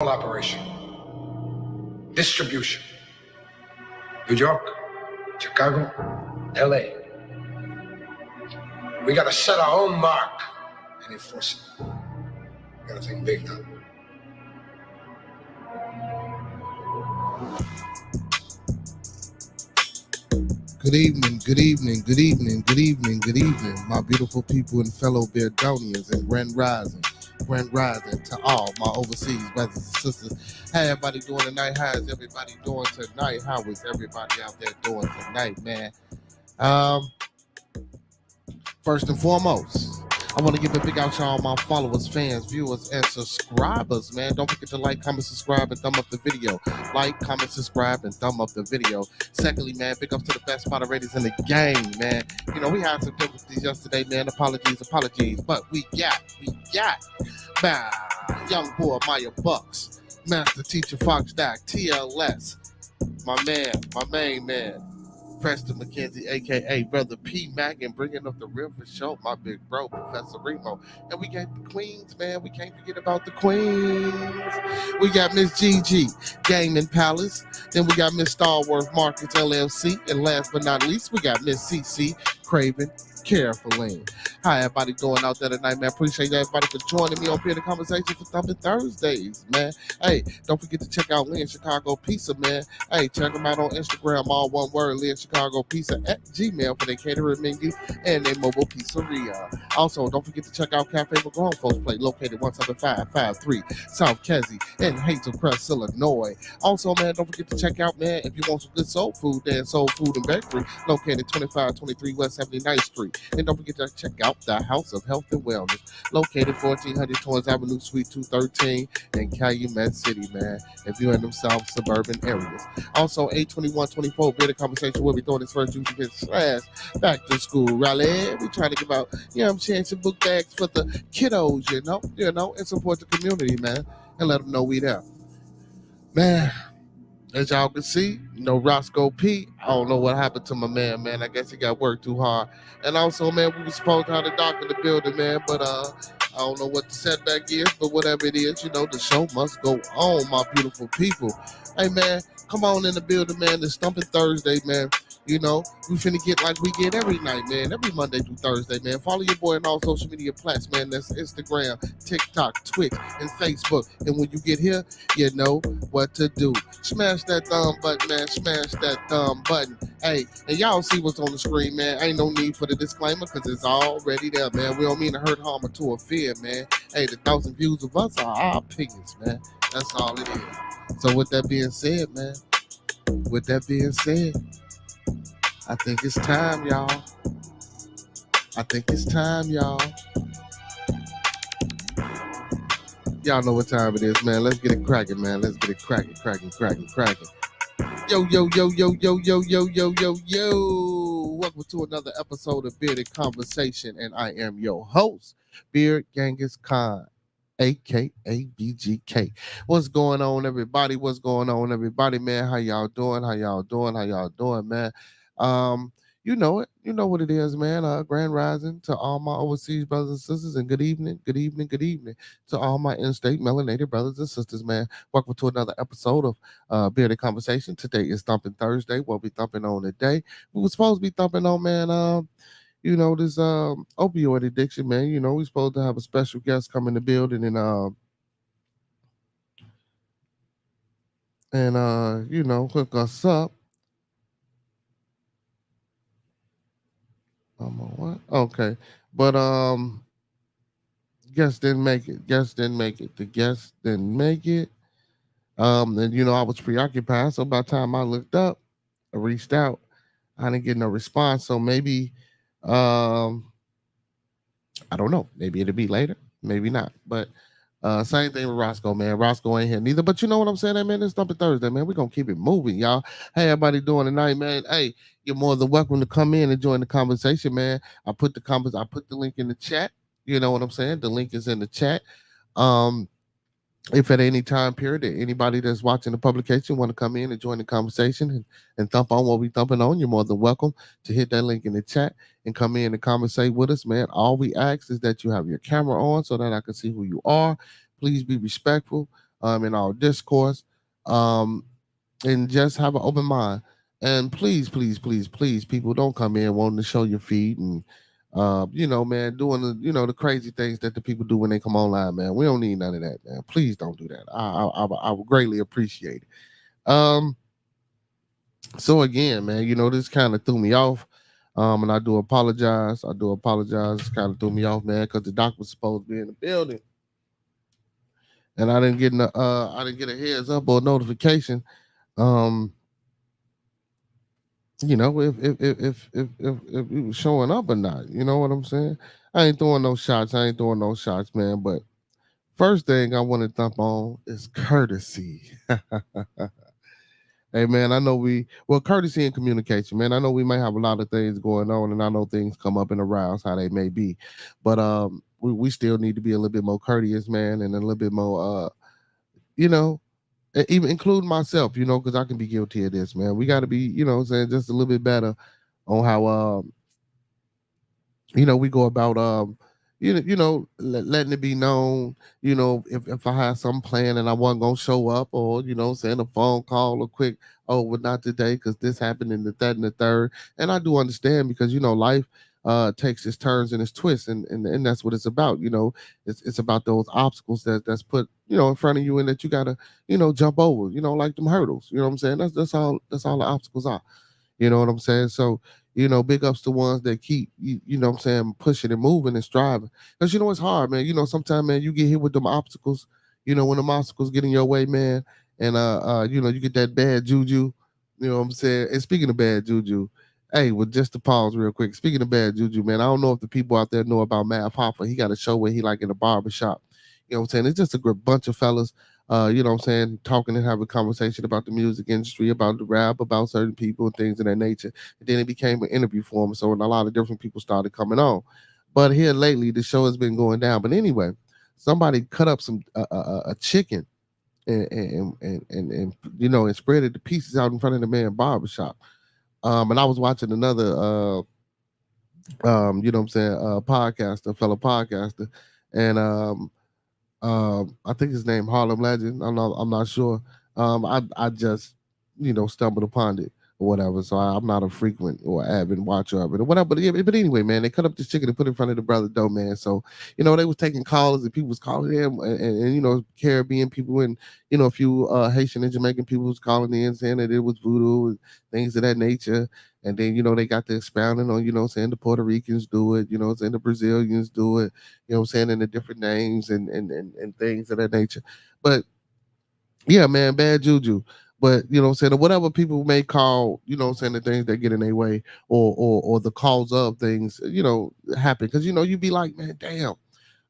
small operation. Distribution. New York, Chicago, LA. We gotta set our own mark and enforce it. We gotta think big now. Good evening, good evening, good evening, good evening, good evening, my beautiful people and fellow Beardonians and Grand Rising to all my overseas brothers and sisters. How everybody doing tonight? How is everybody doing tonight? How is everybody out there doing tonight, man? First and foremost, I want to give a big out to all my followers, fans, viewers, and subscribers, man. Don't forget to like, comment, subscribe, and thumb up the video. Like, comment, subscribe, and thumb up the video. Secondly, man, big up to the best moderators in the game, man. You know, we had some difficulties yesterday, man. Apologies. But we got, man, young boy, Maya Bucks, Master Teacher Fox Doc, TLS, my main man. Preston McKenzie, a.k.a. Brother P. Mac, and bringing up the real for show, my big bro, Professor Remo. And we got the queens, man. We can't forget about the queens. We got Miss Gigi, Gaming Palace. Then we got Miss Starworth Markets, LLC. And last but not least, we got Miss CC, Craven, Carefully. Hi, everybody doing out there tonight, man. Appreciate everybody for joining me on Bearded Conversation for Thumpin Thursdays, man. Hey, don't forget to check out Lynn Chicago Pizza, man. Hey, check them out on Instagram, all one word, Lynn Chicago Pizza at Gmail for their catering menu and their mobile pizzeria. Also, don't forget to check out Cafe for Grown Folks Play, located 17553 South Kesey in Hazel Crest, Illinois. Also, man, don't forget to check out, man, if you want some good soul food, then Soul Food and Bakery, located 2523 West 79th Street. And don't forget to check out the House of Health and Wellness, located 1400 Torrance Avenue, Suite 213 in Calumet City, man, if you're in them south suburban areas. Also, 82124, Bearded Conversation, where we doing this first / back to school rally. We trying to give out, you know what I'm saying, some book bags for the kiddos, you know, and support the community, man, and let them know we there. Man, as y'all can see, you know, Roscoe P, I don't know what happened to my man. I guess he got worked too hard. And also, man, we were supposed to have the doc in the building, man, but I don't know what the setback is, but whatever it is, you know, the show must go on, my beautiful people. Hey, man, come on in the building, man. It's Thumpin Thursday, man. You know, we finna get like we get every night, man, every Monday through Thursday, man. Follow your boy on all social media platforms, man. That's Instagram, TikTok, Twitch, and Facebook. And when you get here, you know what to do. Smash that thumb button, man. Smash that thumb button. Hey, and y'all see what's on the screen, man. Ain't no need for the disclaimer because it's already there, man. We don't mean to hurt, harm, or to offend, man. Hey, the thoughts and views of us are our opinions, man. That's all it is. So with that being said, man, I think it's time, y'all. Y'all know what time it is, man. Let's get it cracking, man. Let's get it cracking. Yo. Welcome to another episode of Bearded Conversation, and I am your host, Beard Genghis Khan, a.k.a. BGK. What's going on, everybody? Man? How y'all doing, man? You know it. You know what it is, man. Grand Rising to all my overseas brothers and sisters, and good evening to all my in-state melanated brothers and sisters, man. Welcome to another episode of Bearded Conversation. Today is Thumpin Thursday. What we thumping on today? We were supposed to be thumping on, man, you know, this opioid addiction, man. You know, we're supposed to have a special guest come in the building and you know, hook us up. What? Okay. But guest didn't make it. The guest didn't make it. And you know, I was preoccupied. So by the time I looked up, I reached out, I didn't get no response. So maybe I don't know. Maybe it'll be later, maybe not. But same thing with Roscoe, man. Roscoe ain't here neither. But you know what I'm saying, man? It's Thumpin Thursday, man. We're gonna keep it moving, y'all. Hey, everybody doing tonight, man. Hey, you're more than welcome to come in and join the conversation, man. I put the link in the chat. You know what I'm saying? The link is in the chat. If at any time period that anybody that's watching the publication want to come in and join the conversation and thump on what we thumping on, you're more than welcome to hit that link in the chat and come in and conversate with us, man. All we ask is that you have your camera on so that I can see who you are. Please be respectful in our discourse, um, and just have an open mind. And please, please, please, please, people, don't come in wanting to show your feet and man, doing the crazy things that the people do when they come online, man. We don't need none of that, man. Please don't do that. I would greatly appreciate it. So again, man, this kind of threw me off. And I do apologize. I do apologize. This kind of threw me off, man, because the doc was supposed to be in the building, and I didn't get a heads up or notification. Um, if he was showing up or not. You know what I'm saying? I ain't throwing no shots. I ain't throwing no shots, man. But first thing I want to thump on is courtesy. Hey man, I know courtesy and communication, man. I know we may have a lot of things going on, and I know things come up and arouse how they may be, but we still need to be a little bit more courteous, man, and a little bit more, you know, even including myself, because I can be guilty of this, man. We got to be, what I'm saying, just a little bit better on how, we go about letting it be known, if I had some plan and I wasn't gonna show up, or send a phone call or quick, oh, well, not today because this happened and that and the third. And I do understand because life takes its turns and its twists, and that's what it's about. It's about those obstacles that's put in front of you, and that you gotta jump over, like them hurdles. You know what I'm saying? That's all the obstacles are. You know what I'm saying? So, big ups to ones that keep, what I'm saying, pushing and moving and striving. Because, it's hard, man. Sometimes, man, you get hit with them obstacles, when them obstacles get in your way, man. And, you get that bad juju. You know what I'm saying? And speaking of bad juju, hey, well, just to pause real quick. Speaking of bad juju, man, I don't know if the people out there know about Matt Hoffa. He got a show where he like in a barber shop. You know what I'm saying? It's just a bunch of fellas talking and having a conversation about the music industry, about the rap, about certain people and things of that nature. And then it became an interview for him. So, and a lot of different people started coming on. But here lately, the show has been going down. But anyway, somebody cut up some a chicken and spread it to pieces out in front of the man barbershop. And I was watching another what I'm saying, podcaster, fellow podcaster, and I think his name Harlem Legend. I'm not sure. I just stumbled upon it or whatever. So I'm not a frequent or avid watcher of it or whatever. But, yeah, but anyway, man, they cut up this chicken and put it in front of the brother Doe, man. So they was taking calls and people was calling him, and Caribbean people and a few Haitian and Jamaican people was calling in saying that it was voodoo and things of that nature. And then, they got to expounding on, saying the Puerto Ricans do it, saying the Brazilians do it, saying in the different names and things of that nature. But yeah, man, bad juju. But saying, or whatever people may call, saying the things that get in their way, or the cause of things, happen. Because you be like, man, damn,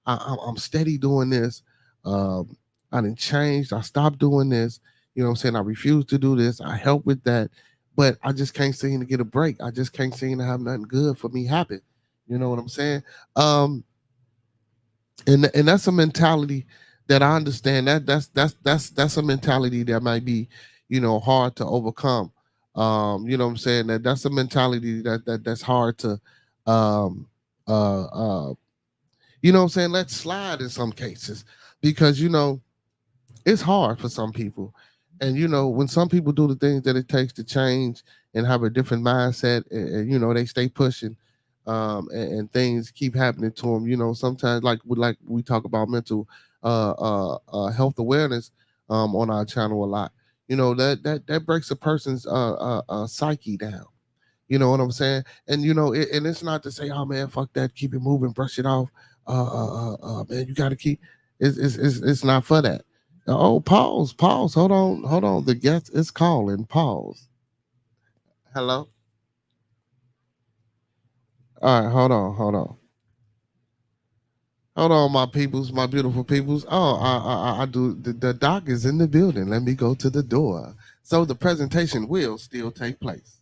I'm steady doing this. Um, I didn't change. I stopped doing this. You know what I'm saying? I refuse to do this. I help with that. But I just can't seem to get a break. I just can't seem to have nothing good for me happen. You know what I'm saying? Um, and that's a mentality that I understand. That's a mentality that might be, hard to overcome. You know what I'm saying? That's a mentality that's hard to um uh uh what I'm saying, let slide in some cases, because it's hard for some people. And when some people do the things that it takes to change and have a different mindset, and they stay pushing, and things keep happening to them. Sometimes, like we talk about mental health awareness on our channel a lot. That breaks a person's psyche down. You know what I'm saying? And and it's not to say, oh man, fuck that, keep it moving, brush it off. Man, you got to keep. It's not for that. Oh, pause. Hold on. The guest is calling. Pause. Hello. All right, hold on, my peoples, my beautiful peoples. Oh, I do. The doc is in the building. Let me go to the door. So the presentation will still take place.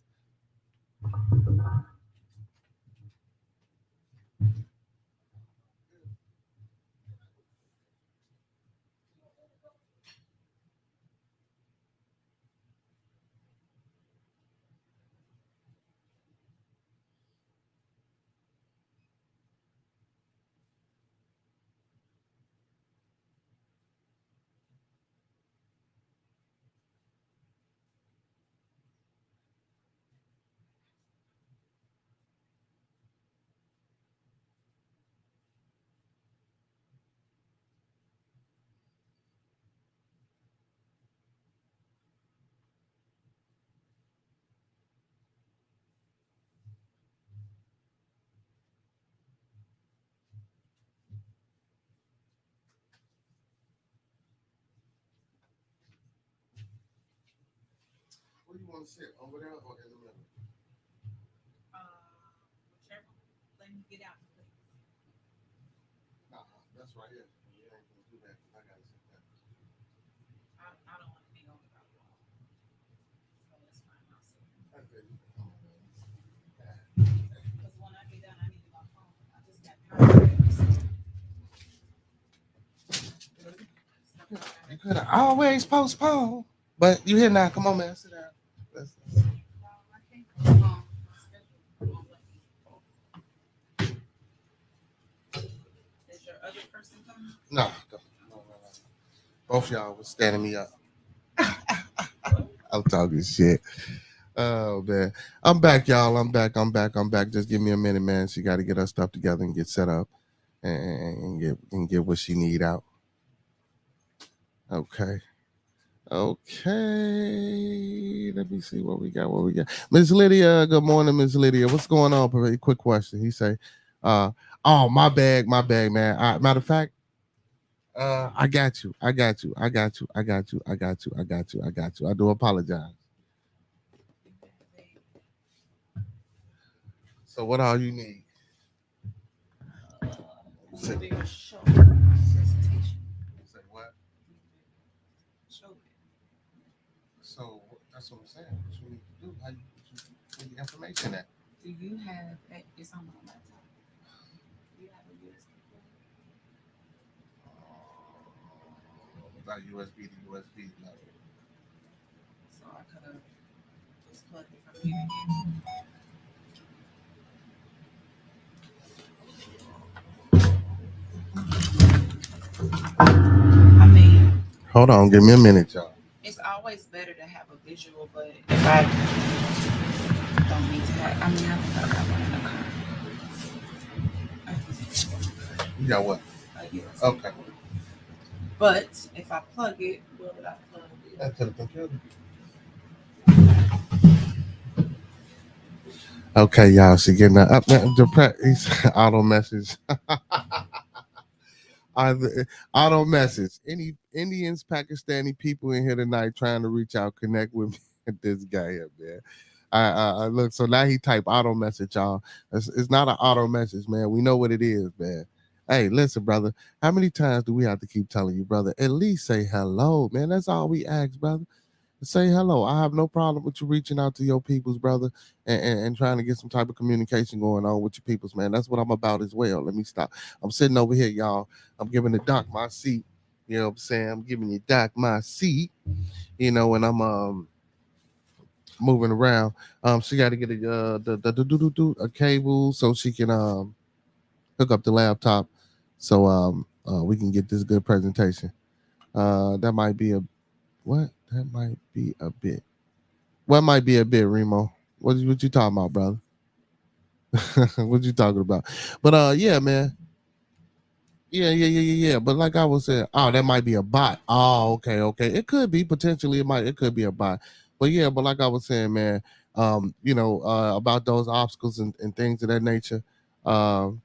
Where you want to sit? Over there or in the middle? Whichever. Let me get out, please. Nah, that's right here. You ain't gonna do that. I gotta sit there. I don't want to be on the wall. So that's fine. I'll sit. Okay. Because when I get done, I need my phone. I just got power. You could have always postponed, but you here now. Come on, man. Sit down. Let's. Is your other person coming? No. Both y'all was standing me up. I'm talking shit. Oh man, I'm back, y'all. I'm back. Just give me a minute, man. She got to get her stuff together and get set up, and get what she need out. Okay. Let me see what we got. Miss Lydia, good morning, Miss Lydia. What's going on? A quick question. He say, oh, my bag, man. Matter of fact, I got you. I do apologize. So what all you need? Say what? So that's what I'm saying. What you need to do? How you get the information at? Do you have it's on my laptop? Do you have a USB port? About USB to USB level. So I could have just plugged it from here again. I mean, hold on, give me a minute, y'all. It's always better to have a visual, but if I don't need to have, I think I got one in the car. You got what? Okay. But if I plug it, where would I plug it? Into the computer. Okay, y'all. She getting up. He's auto message. Auto message. Any Indians, Pakistani people in here tonight trying to reach out, connect with me. This guy here, man. I look. So now he type auto message, y'all. It's not an auto message, man. We know what it is, man. Hey, listen, brother. How many times do we have to keep telling you, brother? At least say hello, man. That's all we ask, brother. Say hello. I have no problem with you reaching out to your peoples, brother, and trying to get some type of communication going on with your peoples, man. That's what I'm about as well. Let me stop. I'm sitting over here, y'all. I'm giving the doc my seat. You know what I'm saying? I'm giving you doc my seat. You know, and I'm moving around. She got to get a cable so she can hook up the laptop, so we can get this good presentation. That might be a what? That might be a bit. What might be a bit, Remo? What you talking about, brother? What you talking about? But yeah, man. Yeah. But like I was saying, oh, that might be a bot. Oh, okay. It could be potentially. It could be a bot. But yeah, but like I was saying, man, about those obstacles and things of that nature, um,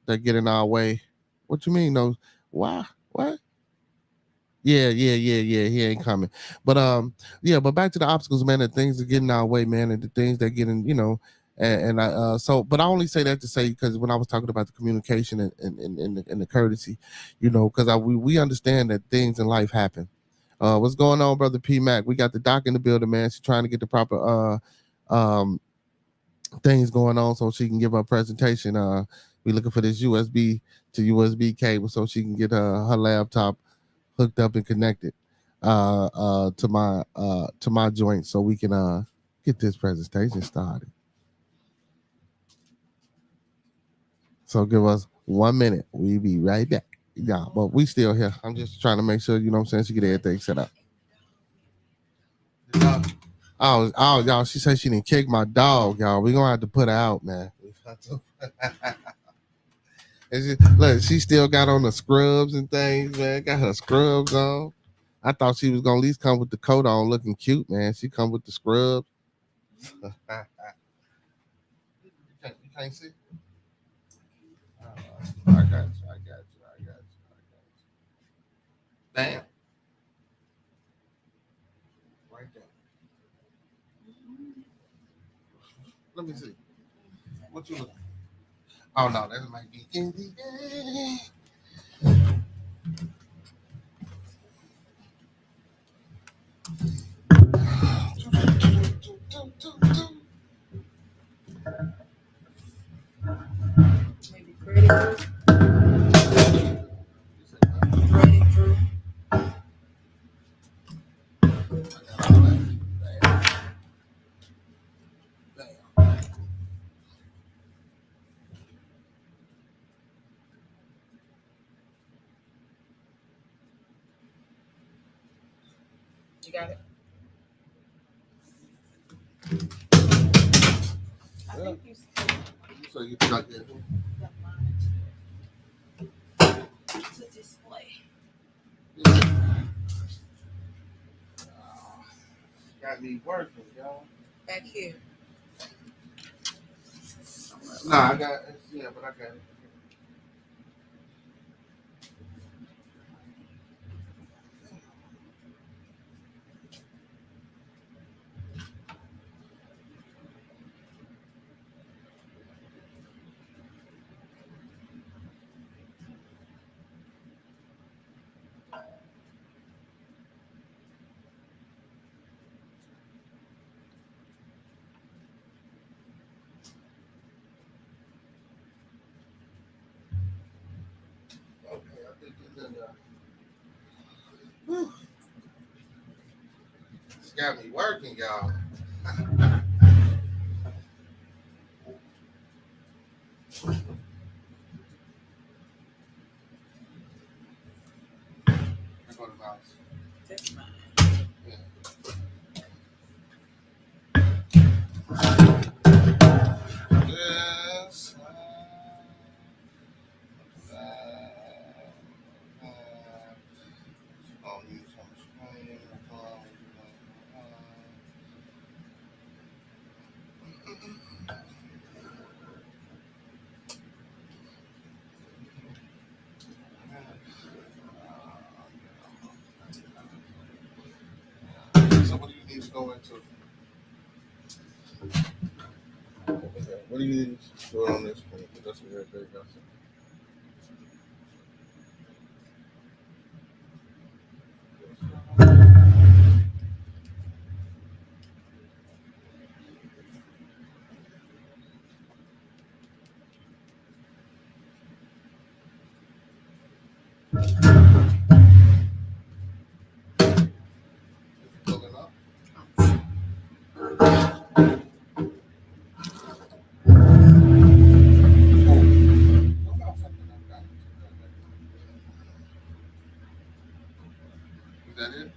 that get in our way. What you mean? Those? Why? What? Yeah. He ain't coming. But yeah. But back to the obstacles, man. The things that get in our way, man, and the things that get in, and I so. But I only say that to say because when I was talking about the communication and the courtesy, because we understand that things in life happen. What's going on, brother P Mac? We got the doc in the building, man. She's trying to get the proper things going on so she can give her presentation. We looking for this USB to USB cable so she can get her laptop hooked up and connected to my joint so we can get this presentation started. So give us 1 minute. We'll be right back. Yeah, but we still here. I'm just trying to make sure, you know what I'm saying, she get everything set up. Oh, y'all, she said she didn't kick my dog, y'all. We're gonna have to put her out, man. Look, she still got on the scrubs and things, man. Got her scrubs on. I thought she was gonna at least come with the coat on, looking cute, man. She come with the scrubs. You can't see. I got you. Damn. Right there. Let me see. What you looking? Oh no, that might be in the air. Maybe credit through. Credit through. You got it. I think you said So you plug it in. the monitor to display. Got me working, y'all. Back here. Nah, I got but I got it. Okay, I think it's in there. Whew. It's got me working, y'all. There go the mouse. That's mine. Yeah. Yes. So what do you need to go into? Okay. What do you need to do on this screen? That's what everybody got. Pulling up. Is that it?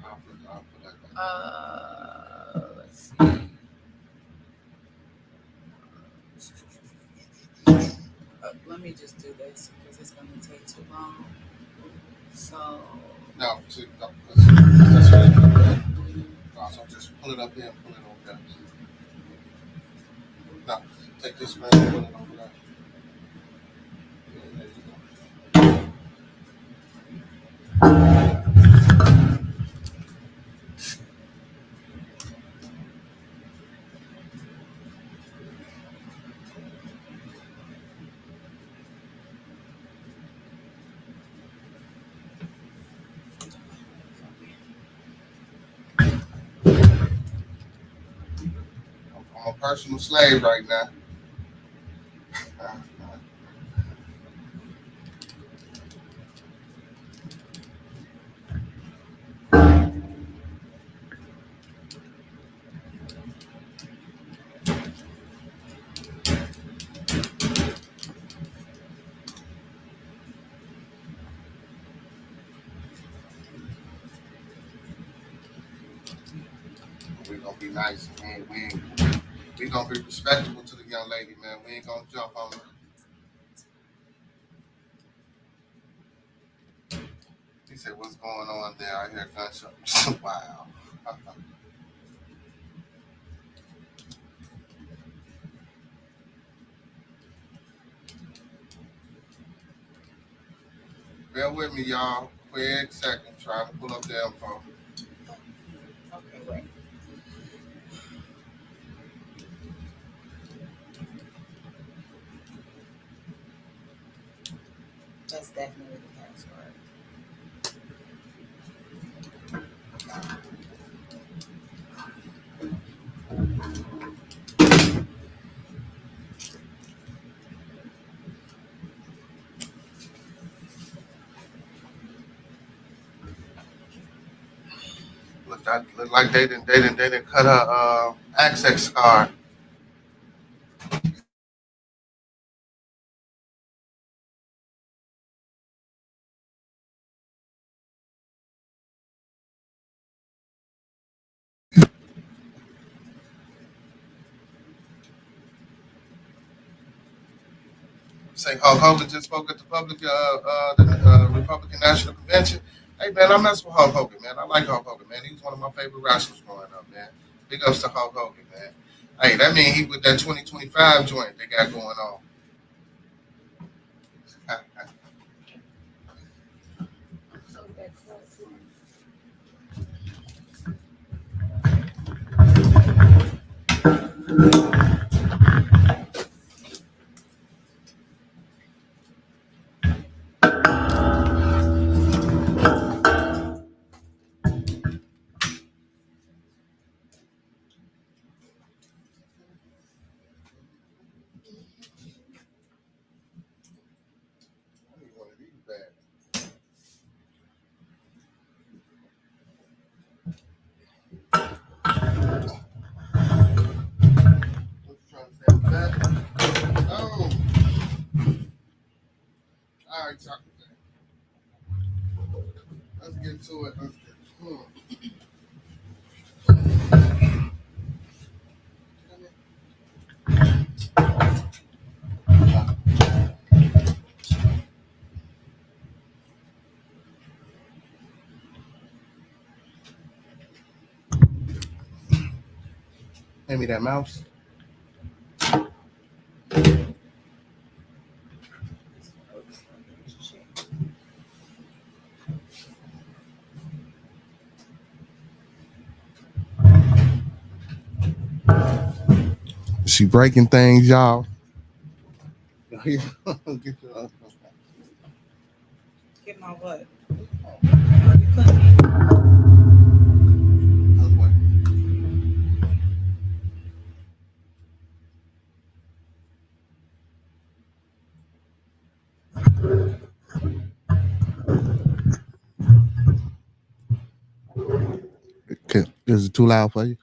I'll put that back. Let's see. Let me just do this because it's going to take too long. So. No, see, no, that's right. No, so just pull it up here and pull it over there. No, take this screen and pull it over there. Yeah, there you go. I'm a personal slave right now. We're gonna be nice, man. We gonna be respectful to the young lady, man. We ain't gonna jump on her. He said, "What's going on there? I hear gunshots." Wow. Bear with me, y'all. Quick second. Trying to pull up the info. Okay, wait. That's definitely the password. Look like they didn't cut her access card. Say Hulk Hogan just spoke at the Republican National Convention. Hey man, I mess with Hulk Hogan, man. I like Hulk Hogan, man. He was one of my favorite wrestlers growing up, man. Big ups to Hulk Hogan, man. Hey, that mean he with that 2025 joint they got going on. So that close one. Oh, all right, talk about that. Let's get to it. Hand me that mouse. She breaking things, y'all. Get my what? You couldn't. Is it too loud for you?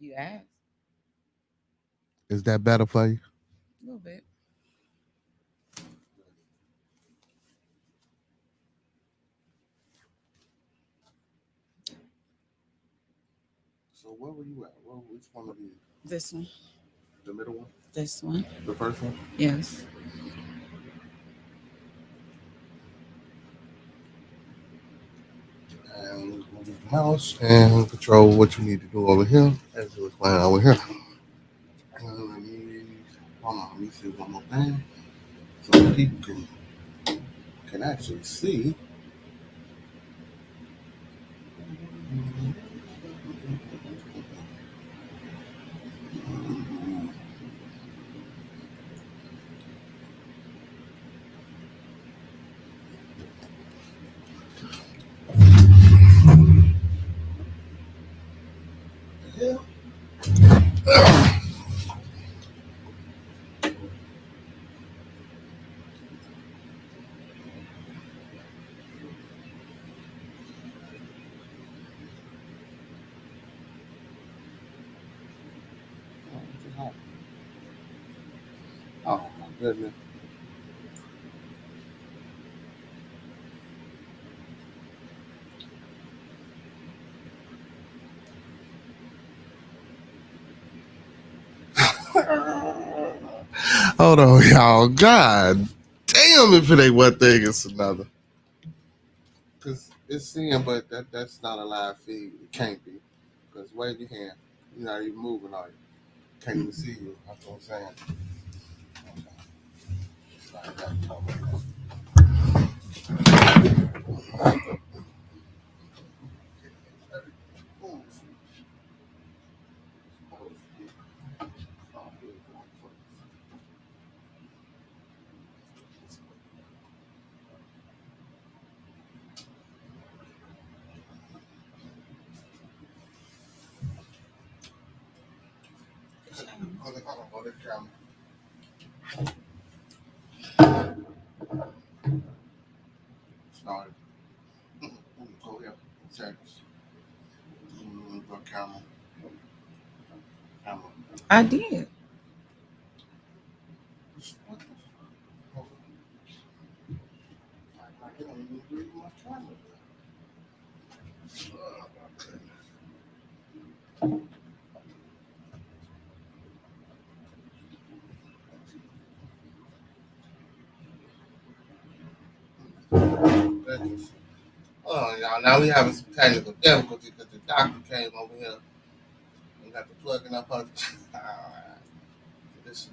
You asked. Is that better for you? A little bit. So where were you at? Which one of these? This one. The middle one? This one. The first one? Yes. And move the mouse and control what you need to do over here. As you explain over here. And let me see one more thing. So people can actually see. Yeah. Oh my goodness. Hold on, y'all. God damn, if it ain't one thing, it's another. Because it's seeing, but that's not a live feed. It can't be. Because wave your hand. You're not even moving, are you? Can't even see you. That's what I'm saying. Okay. Like that. Hold on, this camera. Started. Go here. Seconds. Go camera. Camera. I did. What the fuck? Hold on. I can't even read my camera. Oh, my goodness. Oh, y'all, now we having some technical difficulties because the doctor came over here and got the plugging up her. This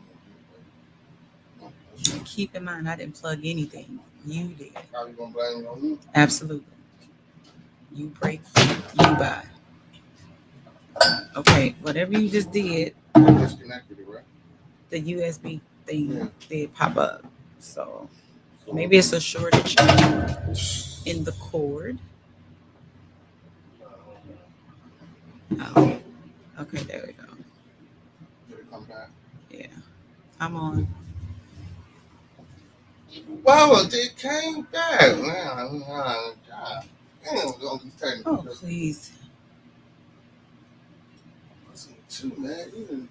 is Keep in mind, I didn't plug anything. You did. how you gonna blame it on you? Absolutely. You break, you buy. Okay, whatever you just did, I disconnected it, right? the USB thing Yeah. did pop up. So maybe it's a shortage in the cord. Oh, okay, there we go. Did it come back? Yeah, I'm on. Well, it came back. Man, God. Damn, all these technical Oh, difficulties. please. Listen to man. You didn't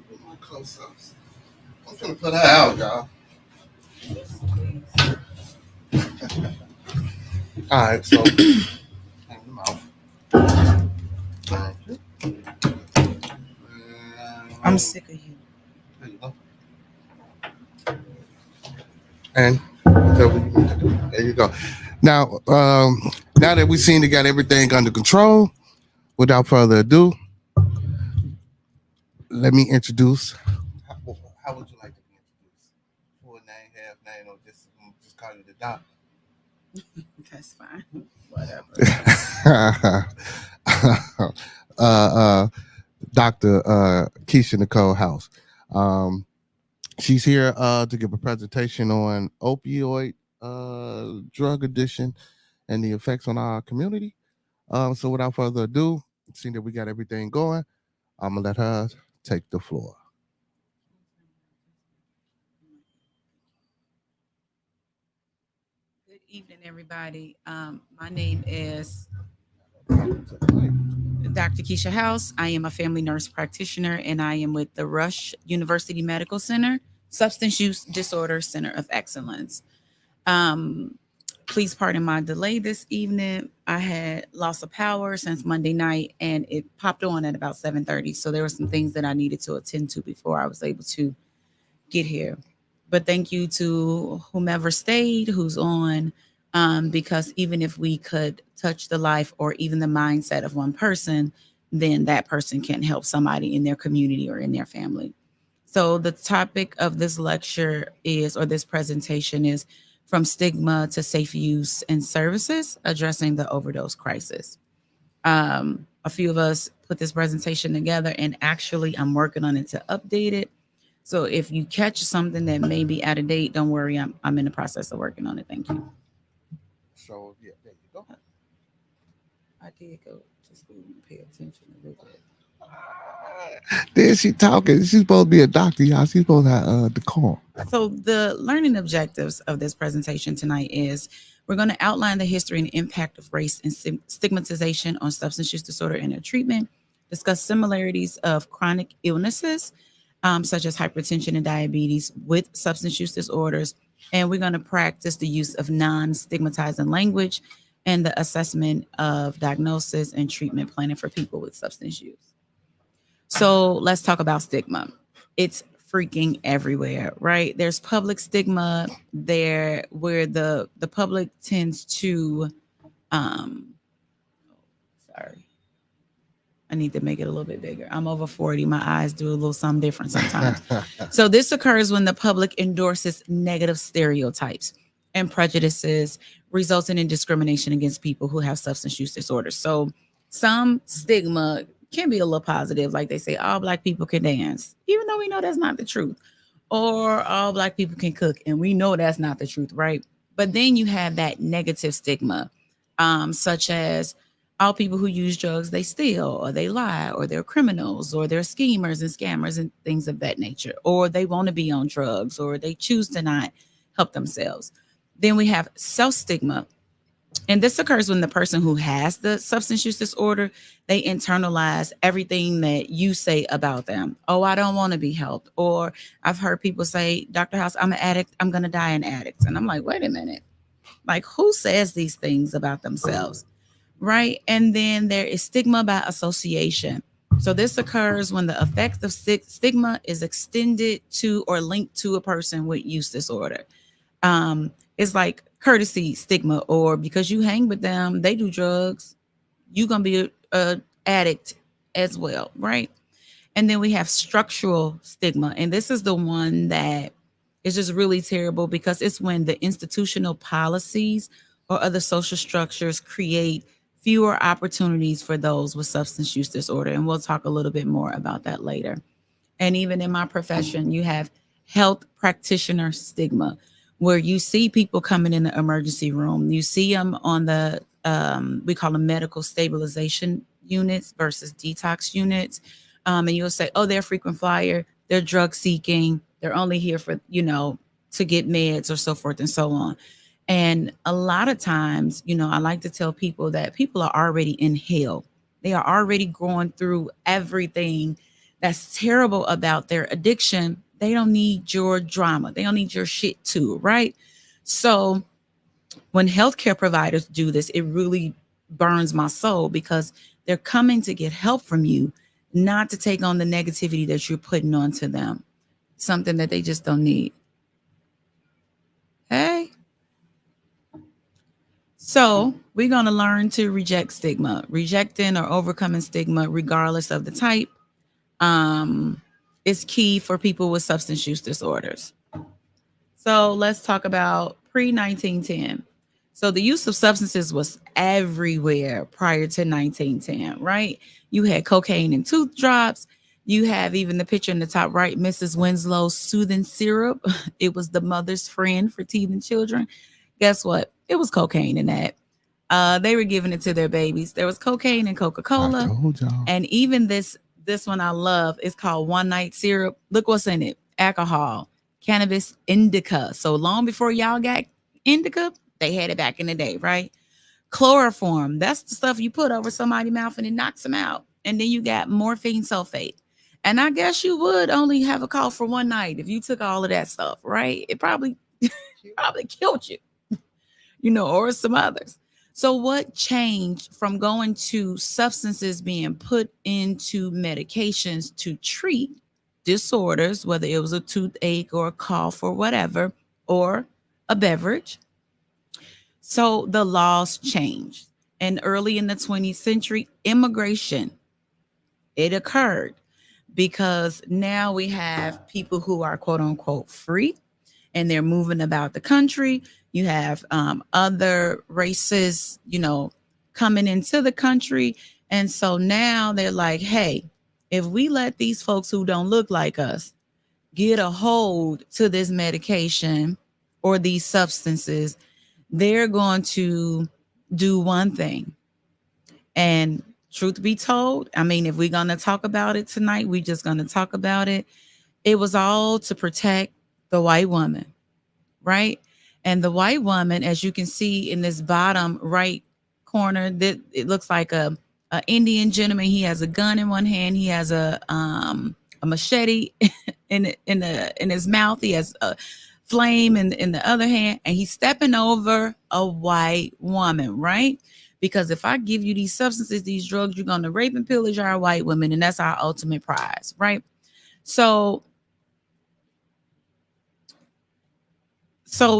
get my close-ups. I'm gonna put her out, y'all. All right, so hang them out. I'm sick of you. There you go. And there you go. Now, now that we seem to got everything under control, without further ado, let me introduce. How would you like to be introduced? Full name, half name, or just call you the doc? That's fine. Whatever. Dr. Keisha Nicole House. She's here to give a presentation on opioid drug addiction and the effects on our community. So without further ado, seeing that we got everything going, I'm gonna let her take the floor. Good evening, everybody. My name is Dr. Keisha House. I am a family nurse practitioner, and I am with the Rush University Medical Center, Substance Use Disorder Center of Excellence. Please pardon my delay this evening. I had loss of power since Monday night, and it popped on at about 7:30. So there were some things that I needed to attend to before I was able to get here. But thank you to whomever stayed, who's on, because even if we could touch the life or even the mindset of one person, then that person can help somebody in their community or in their family. So the topic of this lecture is, or this presentation is, from stigma to safe use and services, addressing the overdose crisis. A few of us put this presentation together, and actually I'm working on it to update it. So if you catch something that may be out of date, don't worry, I'm in the process of working on it. Thank you. So yeah, there you go. I did go to school and pay attention a little bit. Then she talking. She's supposed to be a doctor, y'all. She's supposed to have the call. So the learning objectives of this presentation tonight is we're going to outline the history and impact of race and stigmatization on substance use disorder and their treatment, discuss similarities of chronic illnesses, such as hypertension and diabetes with substance use disorders, and we're going to practice the use of non-stigmatizing language and the assessment of diagnosis and treatment planning for people with substance use. So let's talk about stigma. It's freaking everywhere, right? There's public stigma there where the public tends to sorry. I need to make it a little bit bigger. I'm over 40. My eyes do a little something different sometimes. So this occurs when the public endorses negative stereotypes and prejudices, resulting in discrimination against people who have substance use disorders. So some stigma can be a little positive, like they say, all Black people can dance, even though we know that's not the truth. Or all Black people can cook, and we know that's not the truth, right? But then you have that negative stigma, such as, all Black people can All people who use drugs, they steal or they lie or they're criminals or they're schemers and scammers and things of that nature, or they want to be on drugs or they choose to not help themselves. Then we have self stigma. And this occurs when the person who has the substance use disorder, they internalize everything that you say about them. Oh, I don't want to be helped. Or I've heard people say, Dr. House, I'm an addict. I'm going to die an addict. And I'm like, wait a minute. Like, who says these things about themselves? Right. And then there is stigma by association. So this occurs when the effect of stigma is extended to or linked to a person with use disorder. It's like courtesy stigma, or because you hang with them, they do drugs, you gonna be a addict as well, right? And then we have structural stigma, and this is the one that is just really terrible because it's when the institutional policies or other social structures create fewer opportunities for those with substance use disorder, and we'll talk a little bit more about that later. And even in my profession, you have health practitioner stigma, where you see people coming in the emergency room. You see them on the, we call them medical stabilization units versus detox units. And you'll say, oh, they're a frequent flyer. They're drug seeking. They're only here for, to get meds or so forth and so on. And a lot of times, I like to tell people that people are already in hell. They are already going through everything that's terrible about their addiction. They don't need your drama. They don't need your shit too, right? So when healthcare providers do this, it really burns my soul because they're coming to get help from you, not to take on the negativity that you're putting onto them, something that they just don't need. Hey. So we're going to learn to reject stigma, rejecting or overcoming stigma, regardless of the type, is key for people with substance use disorders. So let's talk about pre-1910. So the use of substances was everywhere prior to 1910, right? You had cocaine in tooth drops. You have even the picture in the top right, Mrs. Winslow's soothing syrup. It was the mother's friend for teething children. Guess what? It was cocaine in that. They were giving it to their babies. There was cocaine in Coca-Cola. I told y'all. And even this one I love is called One Night Syrup. Look what's in it. Alcohol, cannabis indica. So long before y'all got indica, they had it back in the day, right? Chloroform. That's the stuff you put over somebody's mouth and it knocks them out. And then you got morphine sulfate. And I guess you would only have a cough for one night if you took all of that stuff, right? It probably killed you, or some others. So what changed from going to substances being put into medications to treat disorders, whether it was a toothache or a cough or whatever, or a beverage? So the laws changed. And early in the 20th century, immigration, it occurred because now we have people who are quote unquote free and they're moving about the country. You have other races, coming into the country. And so now they're like, hey, if we let these folks who don't look like us get a hold to this medication or these substances, they're going to do one thing. And truth be told, I mean, if we're going to talk about it tonight, we're just going to talk about it. It was all to protect the white woman, right? And the white woman, as you can see in this bottom right corner, that it looks like a Indian gentleman. He has a gun in one hand. He has a machete in his mouth. He has a flame in the other hand, and he's stepping over a white woman, right? Because if I give you these substances, these drugs, you're going to rape and pillage our white women, and that's our ultimate prize, right? So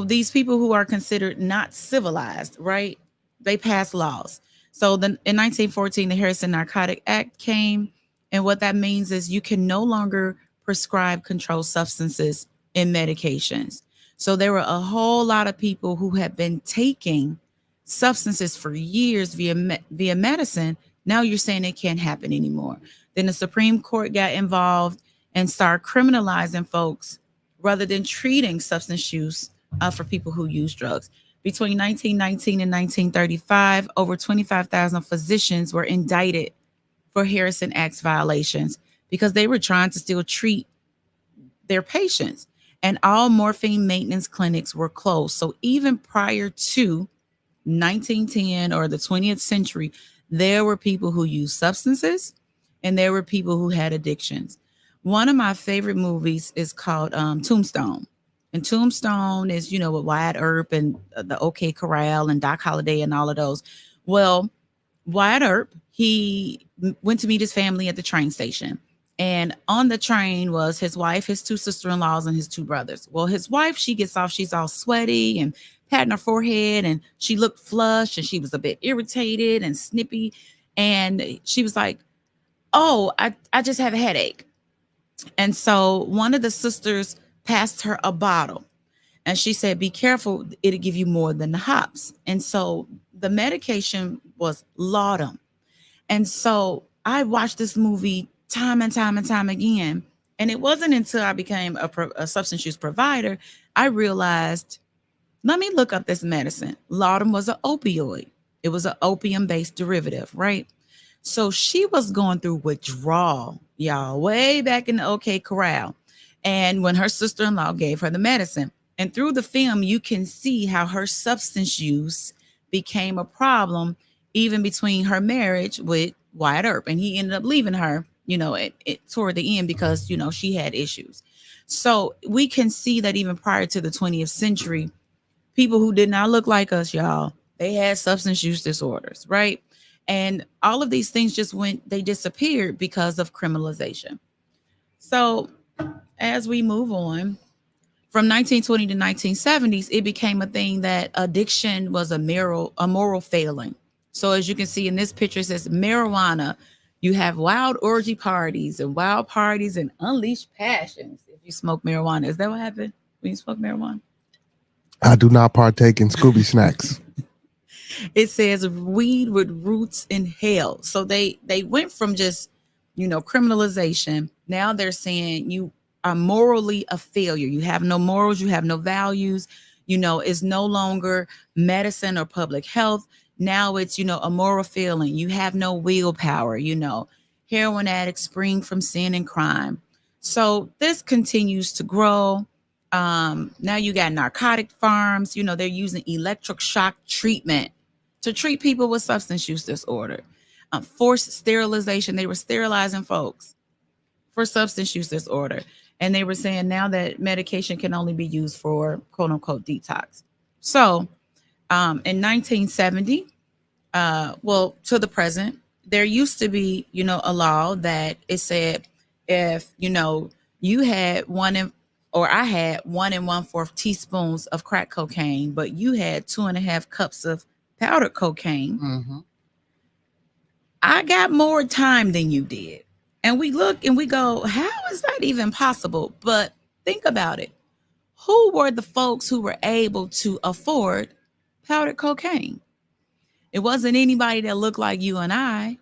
these people who are considered not civilized, right? They pass laws. So in 1914, the Harrison Narcotic Act came. And what that means is you can no longer prescribe controlled substances in medications. So there were a whole lot of people who had been taking substances for years via medicine. Now you're saying it can't happen anymore. Then the Supreme Court got involved and started criminalizing folks rather than treating substance use for people who use drugs. Between 1919 and 1935, over 25,000 physicians were indicted for Harrison Act's violations because they were trying to still treat their patients. And all morphine maintenance clinics were closed. So even prior to 1910 or the 20th century, there were people who used substances and there were people who had addictions. One of my favorite movies is called Tombstone. And Tombstone is, with Wyatt Earp and the OK Corral and Doc Holliday and all of those. Well, Wyatt Earp, he went to meet his family at the train station. And on the train was his wife, his two sister-in-laws, and his two brothers. Well, his wife, she gets off, she's all sweaty and patting her forehead, and she looked flushed and she was a bit irritated and snippy. And she was like, "Oh, I just have a headache." And so one of the sisters passed her a bottle and she said, "Be careful, it'll give you more than the hops." And so the medication was laudanum. And so I watched this movie time and time and time again. And it wasn't until I became a substance use provider, I realized, let me look up this medicine. Laudanum was an opioid. It was an opium based derivative, right? So she was going through withdrawal, y'all, way back in the OK Corral. And when her sister in law gave her the medicine, and through the film, you can see how her substance use became a problem, even between her marriage with Wyatt Earp. And he ended up leaving her, toward the end because, she had issues. So we can see that even prior to the 20th century, people who did not look like us, y'all, they had substance use disorders, right? And all of these things they disappeared because of criminalization. So as we move on, from 1920 to 1970s, it became a thing that addiction was a moral failing. So as you can see in this picture, it says marijuana. You have wild orgy parties and wild parties and unleashed passions if you smoke marijuana. Is that what happened when you smoke marijuana? I do not partake in Scooby snacks. It says weed with roots in hell. So they went from just, criminalization. Now they're saying you are morally a failure. You have no morals, you have no values, it's no longer medicine or public health. Now it's, a moral failing. You have no willpower, heroin addicts spring from sin and crime. So this continues to grow. Now you got narcotic farms, they're using electric shock treatment to treat people with substance use disorder. Forced sterilization, they were sterilizing folks for substance use disorder. And they were saying now that medication can only be used for quote unquote detox. So in 1970, to the present, there used to be, a law that it said if, you had I had 1 1/4 teaspoons of crack cocaine, but you had 2.5 cups of powdered cocaine. Mm-hmm. I got more time than you did. And we look and we go, how is that even possible? But think about it. Who were the folks who were able to afford powdered cocaine? It wasn't anybody that looked like you and I,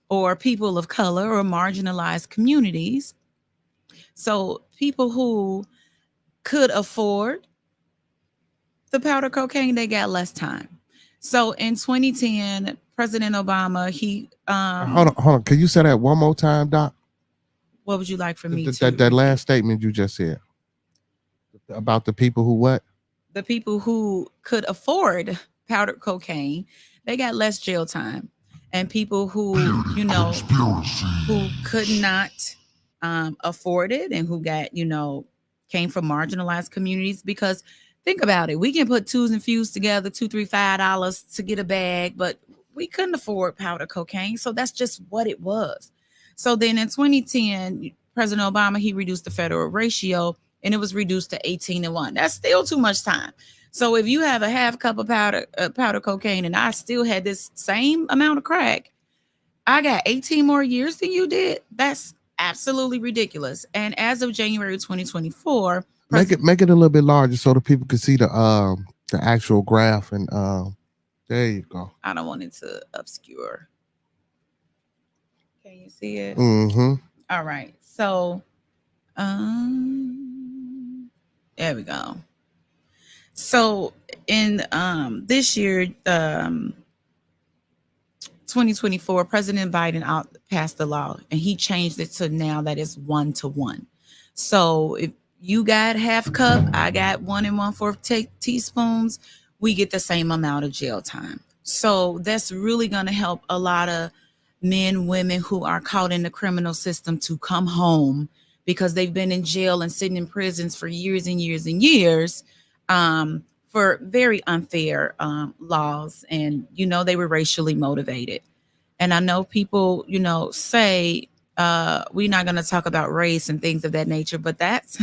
or people of color or marginalized communities. So people who could afford the powder cocaine, they got less time. So in 2010, President Obama, he hold on. Can you say that one more time, Doc? What would you like for me to that last statement you just said about the people who what? The people who could afford powdered cocaine, they got less jail time. And people who, who could not afford it and who got, came from marginalized communities. Because think about it, we can put twos and fews together, $2, $3, $5 to get a bag, but we couldn't afford powder cocaine. So that's just what it was. So then in 2010, President Obama, he reduced the federal ratio and it was reduced to 18-1. That's still too much time. So if you have a half cup of powder cocaine and I still had this same amount of crack, I got 18 more years than you did. That's absolutely ridiculous. And as of January 2024, make it a little bit larger so the people can see the actual graph. And there you go. I don't want it to obscure. Can you see it? Mm-hmm. All right. So there we go. So in this year, 2024, President Biden passed the law, and he changed it to now that it's 1 to 1. So if you got half cup, I got 1 1/4 teaspoons, we get the same amount of jail time. So that's really going to help a lot of men, women who are caught in the criminal system to come home because they've been in jail and sitting in prisons for years and years and years, for very unfair laws. And, they were racially motivated. And I know people, say we're not going to talk about race and things of that nature, but that's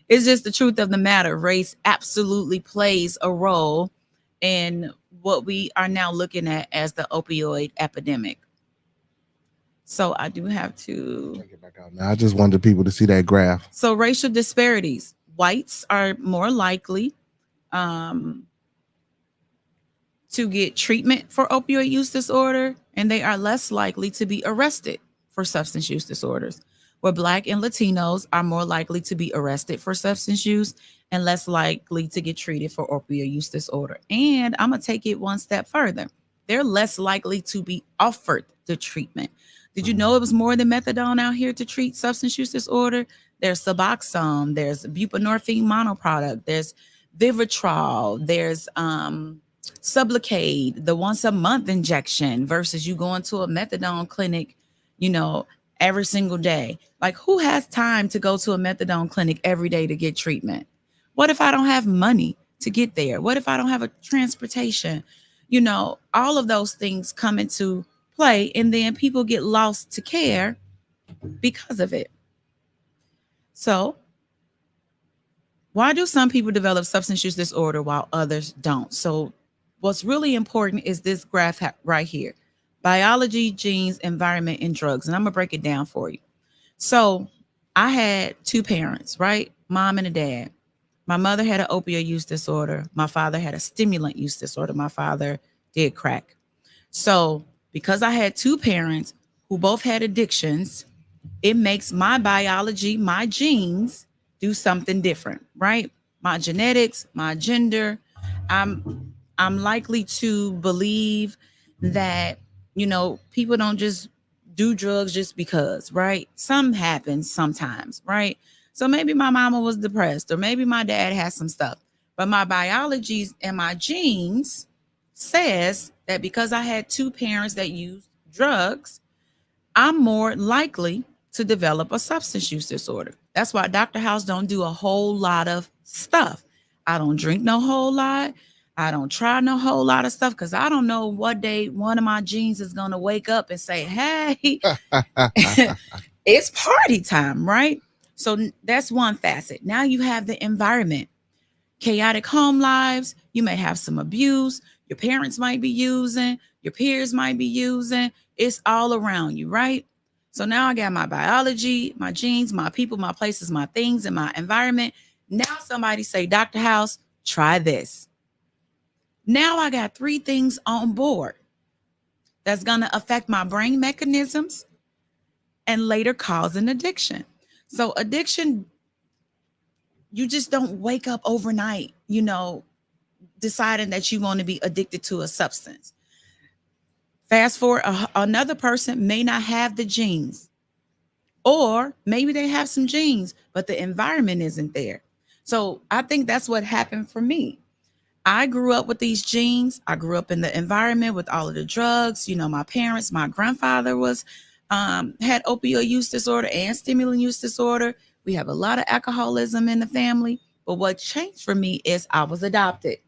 it's just the truth of the matter. Race absolutely plays a role in what we are now looking at as the opioid epidemic. So I do have to Take it back out now. I just wanted people to see that graph. So racial disparities. Whites are more likely to get treatment for opioid use disorder, and they are less likely to be arrested for substance use disorders. Where Black and Latinos are more likely to be arrested for substance use and less likely to get treated for opioid use disorder. And I'm going to take it one step further. They're less likely to be offered the treatment. Did you know it was more than methadone out here to treat substance use disorder? There's Suboxone, there's buprenorphine monoproduct, there's Vivitrol, there's Sublocade, the once a month injection versus you going to a methadone clinic, every single day. Like, who has time to go to a methadone clinic every day to get treatment? What if I don't have money to get there? What if I don't have a transportation? All of those things come into play, and then people get lost to care because of it. So why do some people develop substance use disorder while others don't? So what's really important is this graph right here: biology, genes, environment, and drugs. And I'm going to break it down for you. So I had two parents, right? Mom and a dad. My mother had an opioid use disorder. My father had a stimulant use disorder. My father did crack. So because I had two parents who both had addictions, it makes my biology, my genes, do something different, right? My genetics, my gender. I'm likely to believe that, people don't just do drugs just because, right? Some happens sometimes, right? So maybe my mama was depressed, or maybe my dad has some stuff. But my biologies and my genes says that because I had two parents that used drugs, I'm more likely to develop a substance use disorder. That's why Dr. House don't do a whole lot of stuff. I don't drink no whole lot. I don't try no whole lot of stuff because I don't know what day one of my genes is going to wake up and say, hey, it's party time, right? So that's one facet. Now you have the environment. Chaotic home lives. You may have some abuse. Your parents might be using. Your peers might be using. It's all around you, right? So now I got my biology, my genes, my people, my places, my things, and my environment. Now somebody say, Dr. House, try this. Now I got three things on board that's going to affect my brain mechanisms and later cause an addiction. So addiction, you just don't wake up overnight, deciding that you want to be addicted to a substance. Fast forward, another person may not have the genes, or maybe they have some genes, but the environment isn't there. So I think that's what happened for me. I grew up with these genes. I grew up in the environment with all of the drugs. My parents, my grandfather had opioid use disorder and stimulant use disorder. We have a lot of alcoholism in the family. But what changed for me is I was adopted,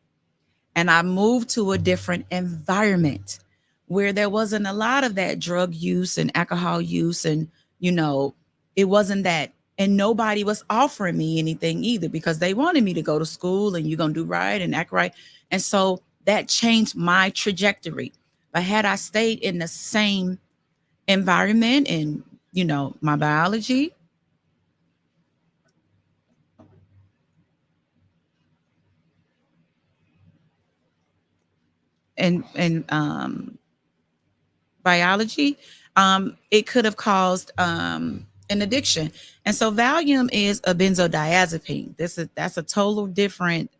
and I moved to a different environment where there wasn't a lot of that drug use and alcohol use. And, it wasn't that. And nobody was offering me anything either, because they wanted me to go to school and you're going to do right and act right. And so that changed my trajectory. But had I stayed in the same environment and, my biology, and biology, it could have caused an addiction. And so Valium is a benzodiazepine. That's a total different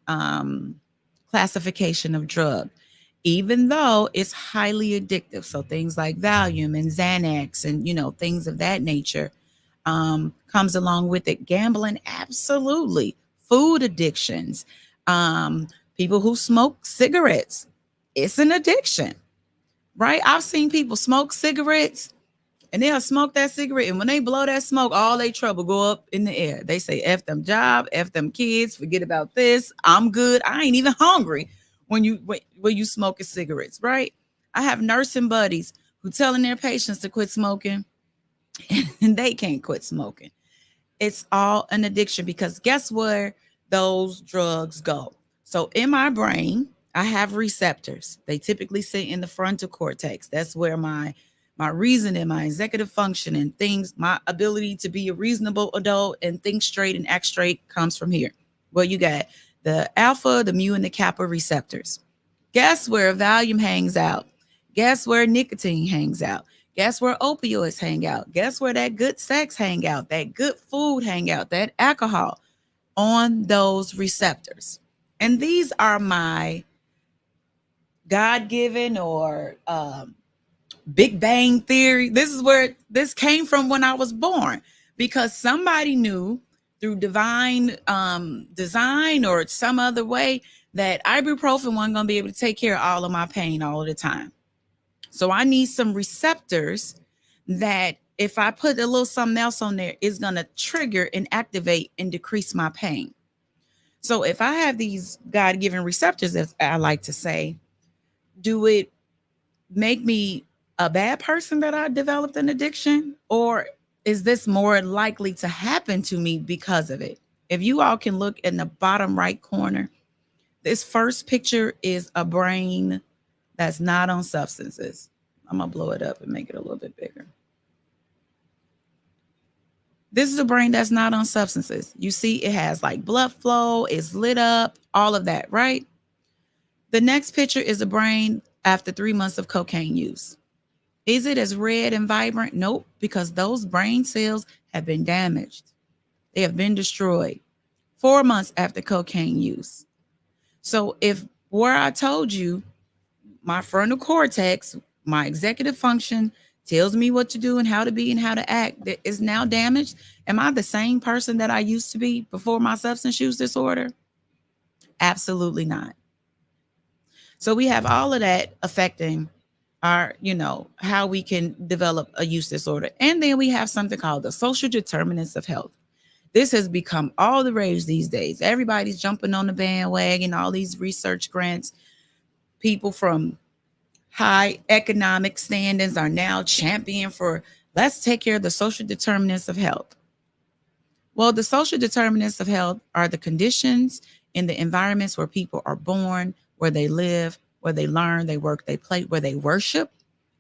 classification of drug, even though it's highly addictive. So things like Valium and Xanax and, things of that nature comes along with it. Gambling, absolutely. Food addictions, people who smoke cigarettes, it's an addiction, right? I've seen people smoke cigarettes and they'll smoke that cigarette, and when they blow that smoke, all they trouble go up in the air. They say, F them job, F them kids, forget about this. I'm good. I ain't even hungry when you smoking cigarettes, right? I have nursing buddies who telling their patients to quit smoking and they can't quit smoking. It's all an addiction because guess where those drugs go? So in my brain, I have receptors. They typically sit in the frontal cortex. That's where my reasoning, my executive function and things, my ability to be a reasonable adult and think straight and act straight comes from here. Well, you got the alpha, the mu, and the kappa receptors. Guess where Valium hangs out? Guess where nicotine hangs out? Guess where opioids hang out? Guess where that good sex hang out? That good food hang out? That alcohol on those receptors. And these are my God-given or Big Bang Theory. This is where this came from when I was born, because somebody knew through divine design or some other way that ibuprofen wasn't going to be able to take care of all of my pain all of the time. So I need some receptors that if I put a little something else on there, it's going to trigger and activate and decrease my pain. So if I have these God-given receptors, as I like to say, do it make me a bad person that I developed an addiction, or is this more likely to happen to me because of it? If you all can look in the bottom right corner, this first picture is a brain that's not on substances. I'm going to blow it up and make it a little bit bigger. This is a brain that's not on substances. You see it has like blood flow, it's lit up, all of that, right? The next picture is a brain after 3 months of cocaine use. Is it as red and vibrant? Nope, because those brain cells have been damaged. They have been destroyed 4 months after cocaine use. So if where I told you my frontal cortex, my executive function tells me what to do and how to be and how to act that is now damaged, am I the same person that I used to be before my substance use disorder? Absolutely not. So we have all of that affecting our, how we can develop a use disorder. And then we have something called the social determinants of health. This has become all the rage these days. Everybody's jumping on the bandwagon, all these research grants. People from high economic standings are now championing for let's take care of the social determinants of health. Well, the social determinants of health are the conditions in the environments where people are born, where they live, where they learn, they work, they play, where they worship,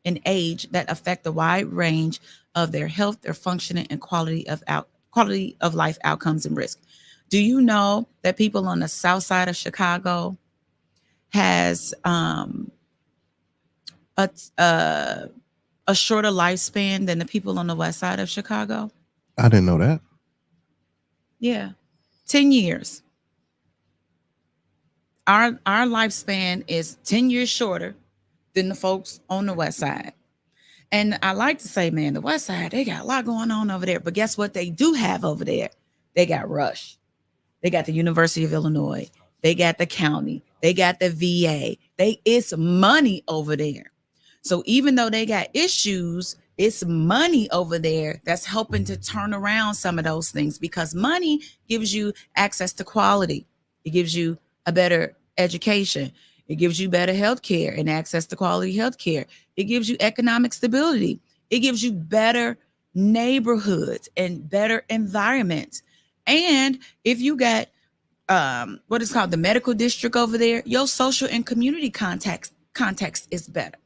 and age that affect the wide range of their health, their functioning, and quality of life outcomes and risk. Do you know that people on the south side of Chicago has a shorter lifespan than the people on the west side of Chicago? I didn't know that. Yeah, 10 years. Our lifespan is 10 years shorter than the folks on the west side. And I like to say, man, the west side, they got a lot going on over there. But guess what they do have over there? They got Rush. They got the University of Illinois. They got the county. They got the VA. It's money over there. So even though they got issues, it's money over there that's helping to turn around some of those things, because money gives you access to quality. It gives you a better education. It gives you better health care and access to quality health care. It gives you economic stability. It gives you better neighborhoods and better environments. And if you got what is called the medical district over there, your social and community context is better.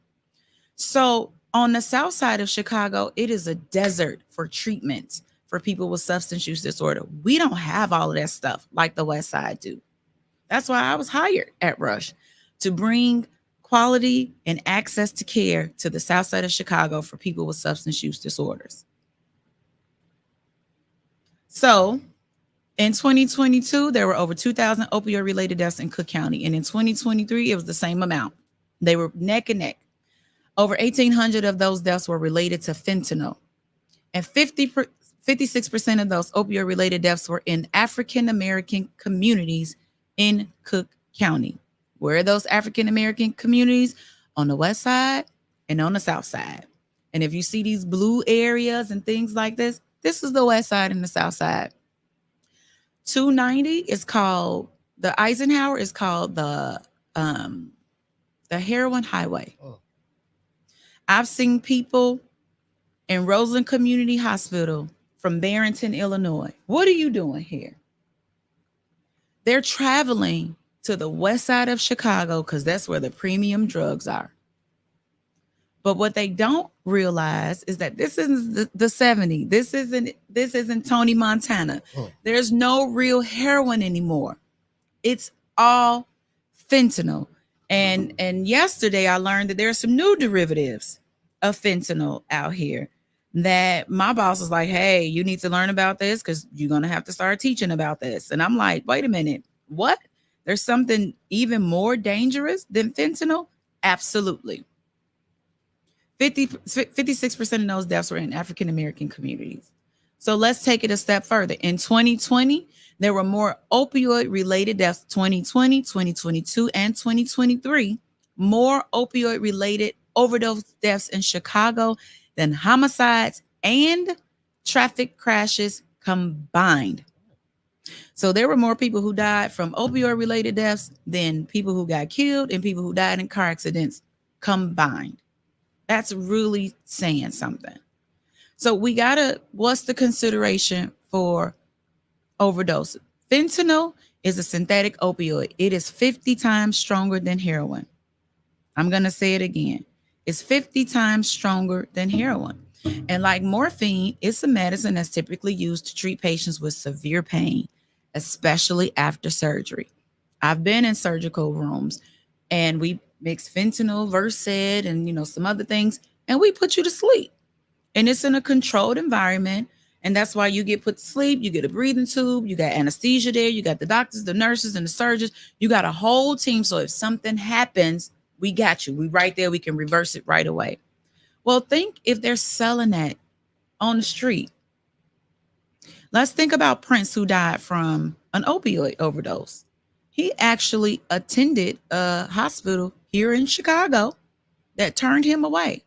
So on the south side of Chicago, it is a desert for treatment for people with substance use disorder. We don't have all of that stuff like the west side do. That's why I was hired at Rush, to bring quality and access to care to the south side of Chicago for people with substance use disorders. So In 2022, there were over 2,000 opioid-related deaths in Cook County. And in 2023, it was the same amount. They were neck and neck. Over 1,800 of those deaths were related to fentanyl. And 56% of those opioid-related deaths were in African-American communities in Cook County. Where are those African-American communities? On the west side and on the south side. And if you see these blue areas and things like this, this is the west side and the south side. 290 is called, the Eisenhower is called the heroin highway. Oh. I've seen people in Roseland Community Hospital from Barrington, Illinois. What are you doing here? They're traveling to the west side of Chicago because that's where the premium drugs are. But what they don't realize is that this isn't the 70s. This isn't Tony Montana. Oh. There's no real heroin anymore. It's all fentanyl. And yesterday I learned that there are some new derivatives of fentanyl out here that my boss was like, hey, you need to learn about this because you're going to have to start teaching about this. And I'm like, wait a minute, what? There's something even more dangerous than fentanyl? Absolutely. 56% of those deaths were in African-American communities. So let's take it a step further. In 2020, there were more opioid-related deaths, 2020, 2022, and 2023, more opioid-related overdose deaths in Chicago than homicides and traffic crashes combined. So there were more people who died from opioid-related deaths than people who got killed and people who died in car accidents combined. That's really saying something. So what's the consideration for overdose? Fentanyl is a synthetic opioid. It is 50 times stronger than heroin. I'm going to say it again. It's 50 times stronger than heroin. And like morphine, it's a medicine that's typically used to treat patients with severe pain, especially after surgery. I've been in surgical rooms and we mix fentanyl, Versed, and some other things, and we put you to sleep. And it's in a controlled environment, and that's why you get put to sleep. You get a breathing tube, you got anesthesia there, you got the doctors, the nurses, and the surgeons. You got a whole team, so if something happens, we got you. We right there, we can reverse it right away. Well, think if they're selling that on the street. Let's think about Prince, who died from an opioid overdose. He actually attended a hospital here in Chicago that turned him away.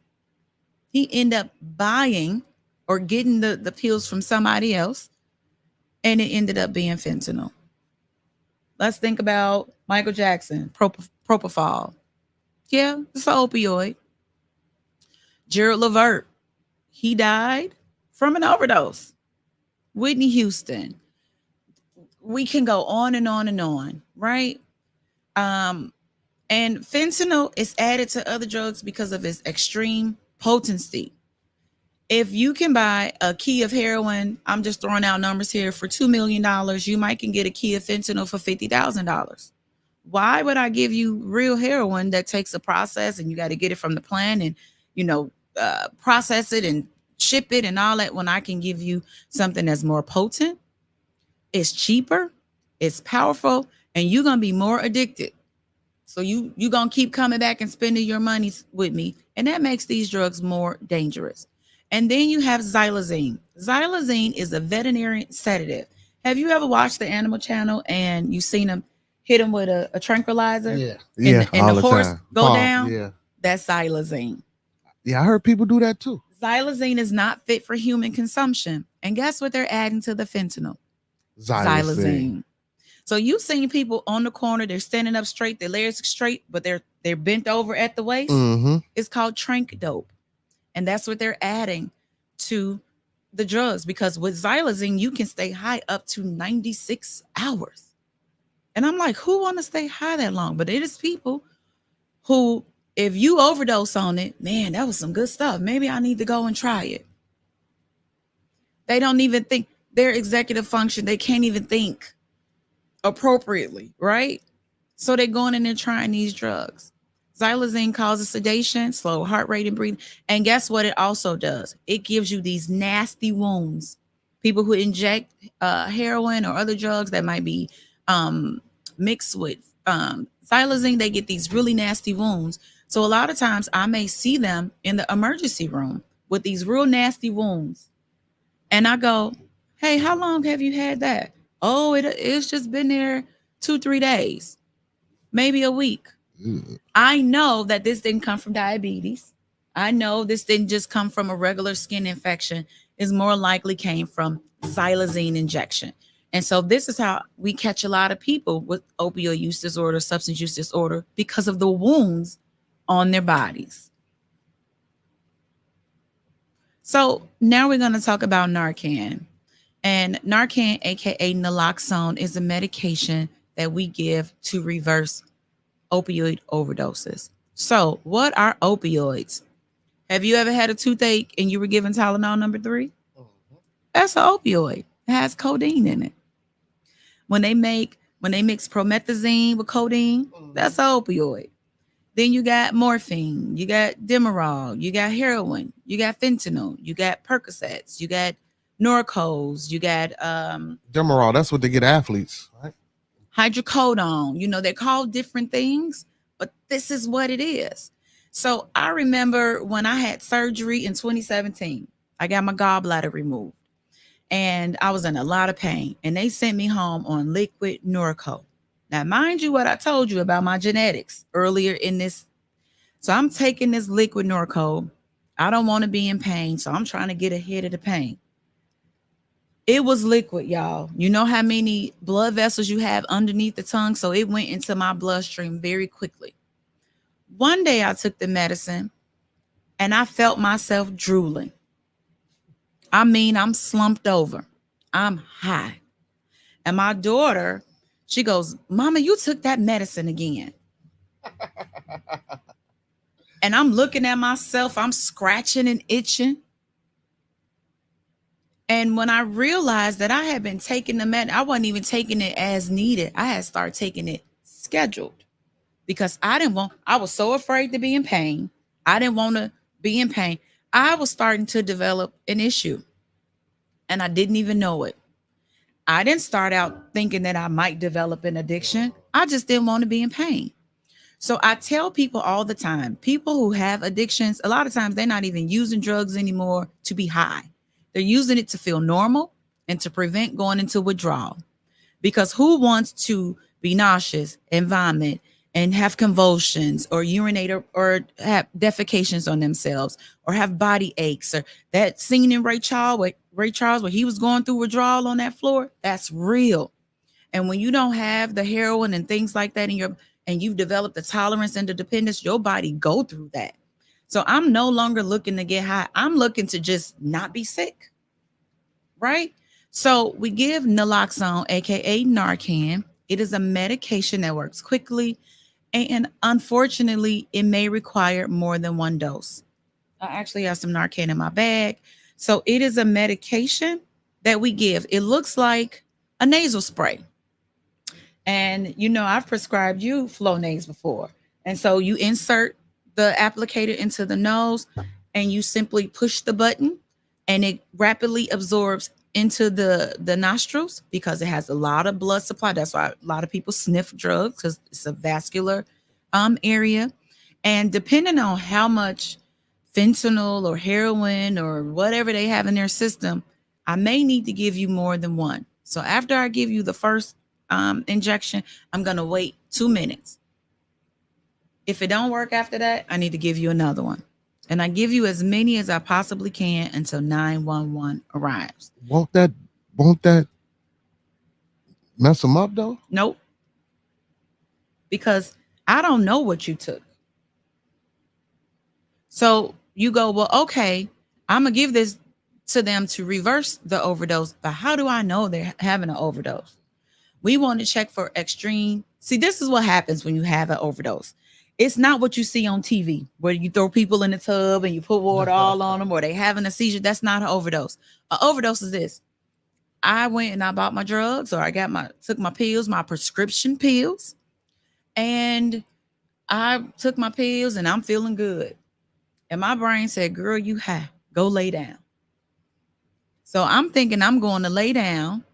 He ended up buying or getting the pills from somebody else, and it ended up being fentanyl. Let's think about Michael Jackson, propofol. Yeah, it's an opioid. Gerald Levert, he died from an overdose. Whitney Houston. We can go on and on and on, right? And fentanyl is added to other drugs because of its extreme potency. If you can buy a key of heroin, I'm just throwing out numbers here, for $2 million, you might can get a key of fentanyl for $50,000. Why would I give you real heroin that takes a process and you got to get it from the plant and, process it and ship it and all that when I can give you something that's more potent? It's cheaper, it's powerful, and you're going to be more addicted. So you're going to keep coming back and spending your money with me. And that makes these drugs more dangerous. And then you have xylazine. Xylazine is a veterinary sedative. Have you ever watched the Animal Channel and you seen them hit them with a tranquilizer? Yeah. And all the the horse time. go down? Yeah. That's xylazine. Yeah, I heard people do that too. Xylazine is not fit for human consumption. And guess what they're adding to the fentanyl? Xylazine. So you've seen people on the corner, they're standing up straight, their legs straight, but they're bent over at the waist. Mm-hmm. It's called trank dope. And that's what they're adding to the drugs, because with xylazine, you can stay high up to 96 hours. And I'm like, who want to stay high that long? But it is people who, if you overdose on it, man, that was some good stuff. Maybe I need to go and try it. They don't even think their executive function. They can't even think appropriately, right? So they're going in and trying these drugs. Xylazine causes sedation, slow heart rate and breathing. And guess what it also does? It gives you these nasty wounds People who inject heroin or other drugs that might be um, mixed with xylazine, they get these really nasty wounds. So a lot of times I may see them in the emergency room with these real nasty wounds. And I go, hey, how long have you had that? Oh, it's just been there 2, 3 days, maybe a week. Ugh. I know that this didn't come from diabetes. I know this didn't just come from a regular skin infection. It's more likely came from xylazine injection. And so this is how we catch a lot of people with opioid use disorder, substance use disorder, because of the wounds on their bodies. So now we're going to talk about Narcan. And Narcan, aka naloxone, is a medication that we give to reverse opioid overdoses. So, what are opioids? Have you ever had a toothache and you were given Tylenol number 3? That's an opioid. It has codeine in it. When they mix promethazine with codeine, that's an opioid. Then you got morphine, you got Demerol, you got heroin, you got fentanyl, you got Percocets, you got Norcos, you got Demerol, that's what they get athletes, right? hydrocodone. You know, they're called different things, but this is what it is. So I remember when I had surgery in 2017, I got my gallbladder removed and I was in a lot of pain. And they sent me home on liquid Norco. Now, mind you, what I told you about my genetics earlier in this. So I'm taking this liquid Norco. I don't want to be in pain. So I'm trying to get ahead of the pain. It was liquid, y'all. You know how many blood vessels you have underneath the tongue? So it went into my bloodstream very quickly. One day I took the medicine and I felt myself drooling. I mean, I'm slumped over. I'm high. And my daughter, she goes, Mama, you took that medicine again. And I'm looking at myself, I'm scratching and itching. And when I realized that I had been taking the med, I wasn't even taking it as needed. I had started taking it scheduled because I was so afraid to be in pain. I didn't want to be in pain. I was starting to develop an issue and I didn't even know it. I didn't start out thinking that I might develop an addiction. I just didn't want to be in pain. So I tell people all the time, people who have addictions, a lot of times they're not even using drugs anymore to be high. They're using it to feel normal and to prevent going into withdrawal. Because who wants to be nauseous and vomit and have convulsions or urinate or have defecations on themselves or have body aches, or that scene in Ray Charles where he was going through withdrawal on that floor? That's real. And when you don't have the heroin and things like that and you've developed the tolerance and the dependence, your body go through that. So I'm no longer looking to get high. I'm looking to just not be sick. Right? So we give naloxone, aka Narcan. It is a medication that works quickly. And unfortunately, it may require more than one dose. I actually have some Narcan in my bag. So it is a medication that we give. It looks like a nasal spray. And you know, I've prescribed you Flonase before. And so you insert the applicator into the nose and you simply push the button and it rapidly absorbs into the nostrils because it has a lot of blood supply. That's why a lot of people sniff drugs, because it's a vascular area. And depending on how much fentanyl or heroin or whatever they have in their system, I may need to give you more than one. So after I give you the first injection, I'm going to wait 2 minutes. If it don't work after that, I need to give you another one. And I give you as many as I possibly can until 911 arrives. Won't that mess them up though? Nope. Because I don't know what you took. So you go, well, okay, I'm going to give this to them to reverse the overdose. But how do I know they're having an overdose? We want to check for extreme. See, this is what happens when you have an overdose. It's not what you see on TV where you throw people in the tub and you put water all on them or they having a seizure. That's not an overdose. An overdose is this. I went and I bought my drugs, or I took my pills, my prescription pills, and I took my pills and I'm feeling good. And my brain said, girl, you high. Go lay down. So I'm thinking I'm going to lay down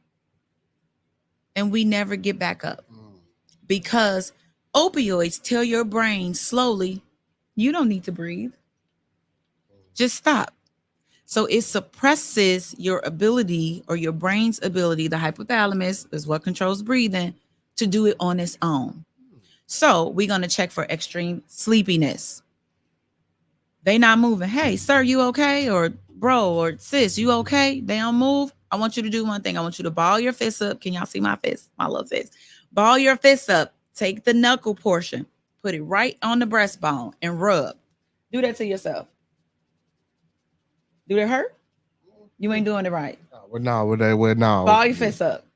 and we never get back up because opioids tell your brain slowly, you don't need to breathe. Just stop. So it suppresses your ability or your brain's ability. The hypothalamus is what controls breathing to do it on its own. So we're going to check for extreme sleepiness. They not moving. Hey, sir, you okay? Or bro or sis, you okay? They don't move. I want you to do one thing. I want you to ball your fists up. Can y'all see my fist? My little fist. Ball your fists up. Take the knuckle portion. Put it right on the breastbone and rub. Do that to yourself. Do that hurt? You ain't doing it right. No. Ball your fists up.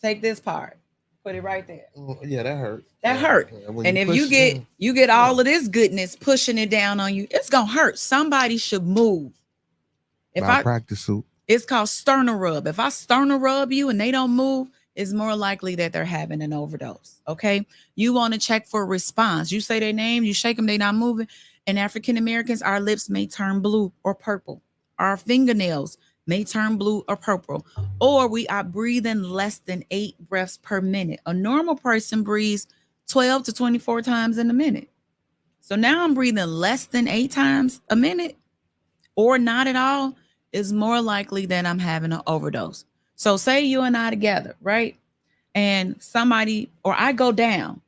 Take this part. Put it right there. Yeah, that hurt. That hurt. Yeah, and if you get all of this goodness pushing it down on you, it's gonna hurt. Somebody should move. If I practice suit. It's called sternal rub. If I sternal rub you and they don't move, it's more likely that they're having an overdose. Okay. You want to check for response. You say their name, you shake them, they not moving. In African Americans, our lips may turn blue or purple. Our fingernails may turn blue or purple, or we are breathing less than 8 breaths per minute. A normal person breathes 12 to 24 times in a minute. So now I'm breathing less than 8 times a minute or not at all, is more likely that I'm having an overdose. So say you and I together, right? And somebody, or I go down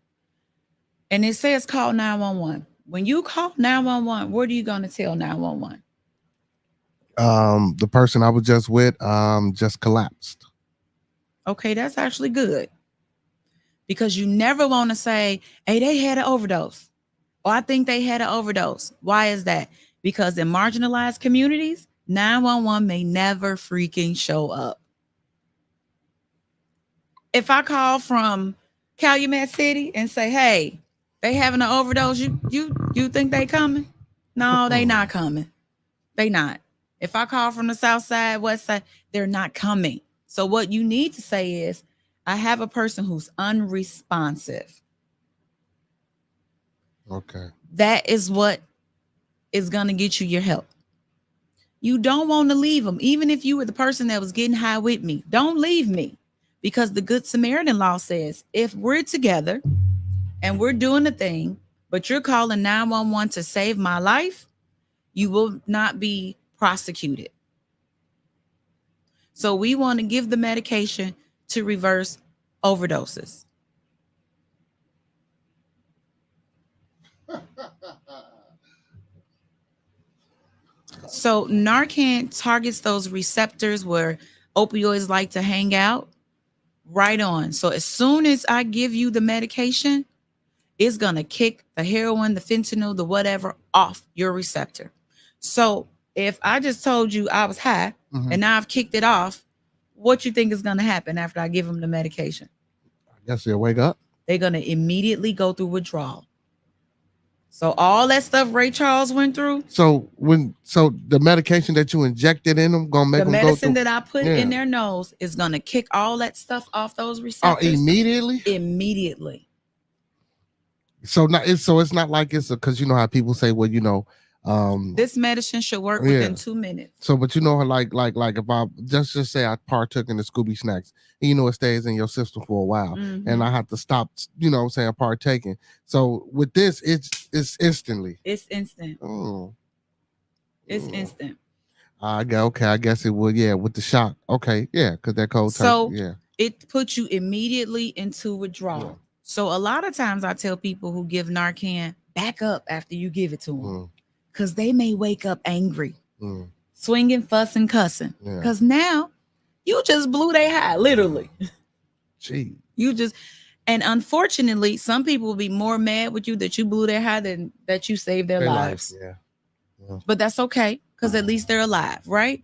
and it says call 911. When you call 911, what are you going to tell 911? The person I was just with just collapsed. Okay, that's actually good. Because you never want to say, hey, they had an overdose. Or I think they had an overdose. Why is that? Because in marginalized communities, 911 may never freaking show up. If I call from Calumet City and say, hey, they having an overdose, you think they coming? No, they not coming. They not. If I call from the south side, west side, they're not coming. So what you need to say is, I have a person who's unresponsive. Okay. That is what is going to get you your help. You don't want to leave them. Even if you were the person that was getting high with me, don't leave me. Because the Good Samaritan law says, if we're together and we're doing the thing, but you're calling 911 to save my life, you will not be prosecuted. So we want to give the medication to reverse overdoses. So Narcan targets those receptors where opioids like to hang out. Right on. So as soon as I give you the medication, it's going to kick the heroin, the fentanyl, the whatever off your receptor. So if I just told you I was high and now I've kicked it off, what you think is going to happen after I give them the medication? I guess they'll wake up. They're going to immediately go through withdrawal. So all that stuff Ray Charles went through. So the medication that you injected in them gonna make them go through. The medicine that I put in their nose is gonna kick all that stuff off those receptors. Oh, immediately. Immediately. So it's not like it's because you know how people say, well, you know, this medicine should work within 2 minutes. So, but you know, like if I just say I partook in the Scooby snacks, and you know it stays in your system for a while, and I have to stop, you know what I'm saying, partaking. So with this, it's instantly. It's instant. Oh. It's instant. I guess it would, with the shock. Okay, because that cold turkey, it puts you immediately into withdrawal. Yeah. So a lot of times I tell people who give Narcan, back up after you give it to them. Because they may wake up angry, swinging, fussing, cussing. Because now you just blew their high, literally. Gee. And unfortunately, some people will be more mad with you that you blew their high than that you saved their lives. Yeah. But that's okay, because at least they're alive, right?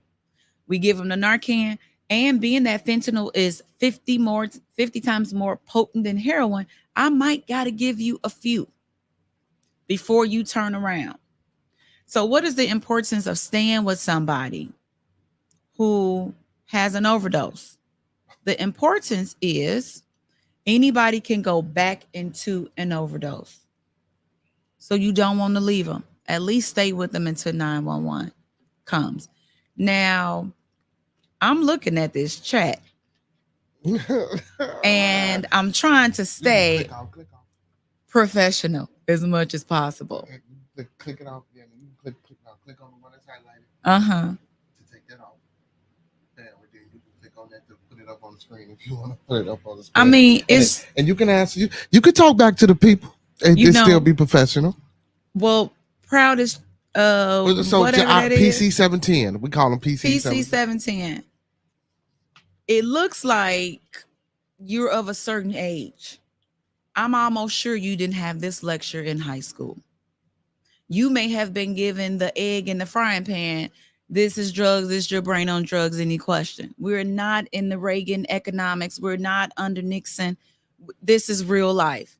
We give them the Narcan. And being that fentanyl is 50 times more potent than heroin, I might got to give you a few before you turn around. So what is the importance of staying with somebody who has an overdose? The importance is anybody can go back into an overdose. So you don't want to leave them. At least stay with them until 911 comes. Now, I'm looking at this chat and I'm trying to stay click off. professional as much as possible. Click it off. Yeah, you click on the one that's highlighted. Uh-huh. To take that off. Then you can click on that to put it up on the screen if you want to put it up on the screen. I mean, it's and you can answer you can talk back to the people and still be professional. Well, proudest so whatever that is. PC 710. We call them PC 710. It looks like you're of a certain age. I'm almost sure you didn't have this lecture in high school. You may have been given the egg in the frying pan. This is drugs. This is your brain on drugs. Any question? We're not in the Reagan economics. We're not under Nixon. This is real life.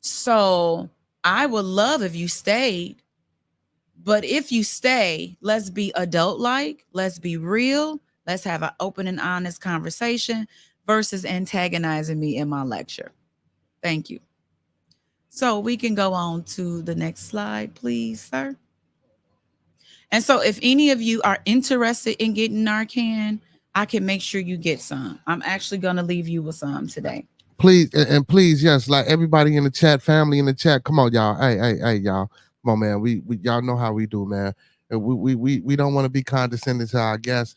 So I would love if you stayed. But if you stay, let's be adult-like. Let's be real. Let's have an open and honest conversation versus antagonizing me in my lecture. Thank you. So we can go on to the next slide, please, sir. And so if any of you are interested in getting Narcan, I can make sure you get some. I'm actually going to leave you with some today. Please, and please, yes, like everybody in the chat, family in the chat, come on, y'all. Hey, y'all. Come on, man. We y'all know how we do, man. And we don't want to be condescending to our guests.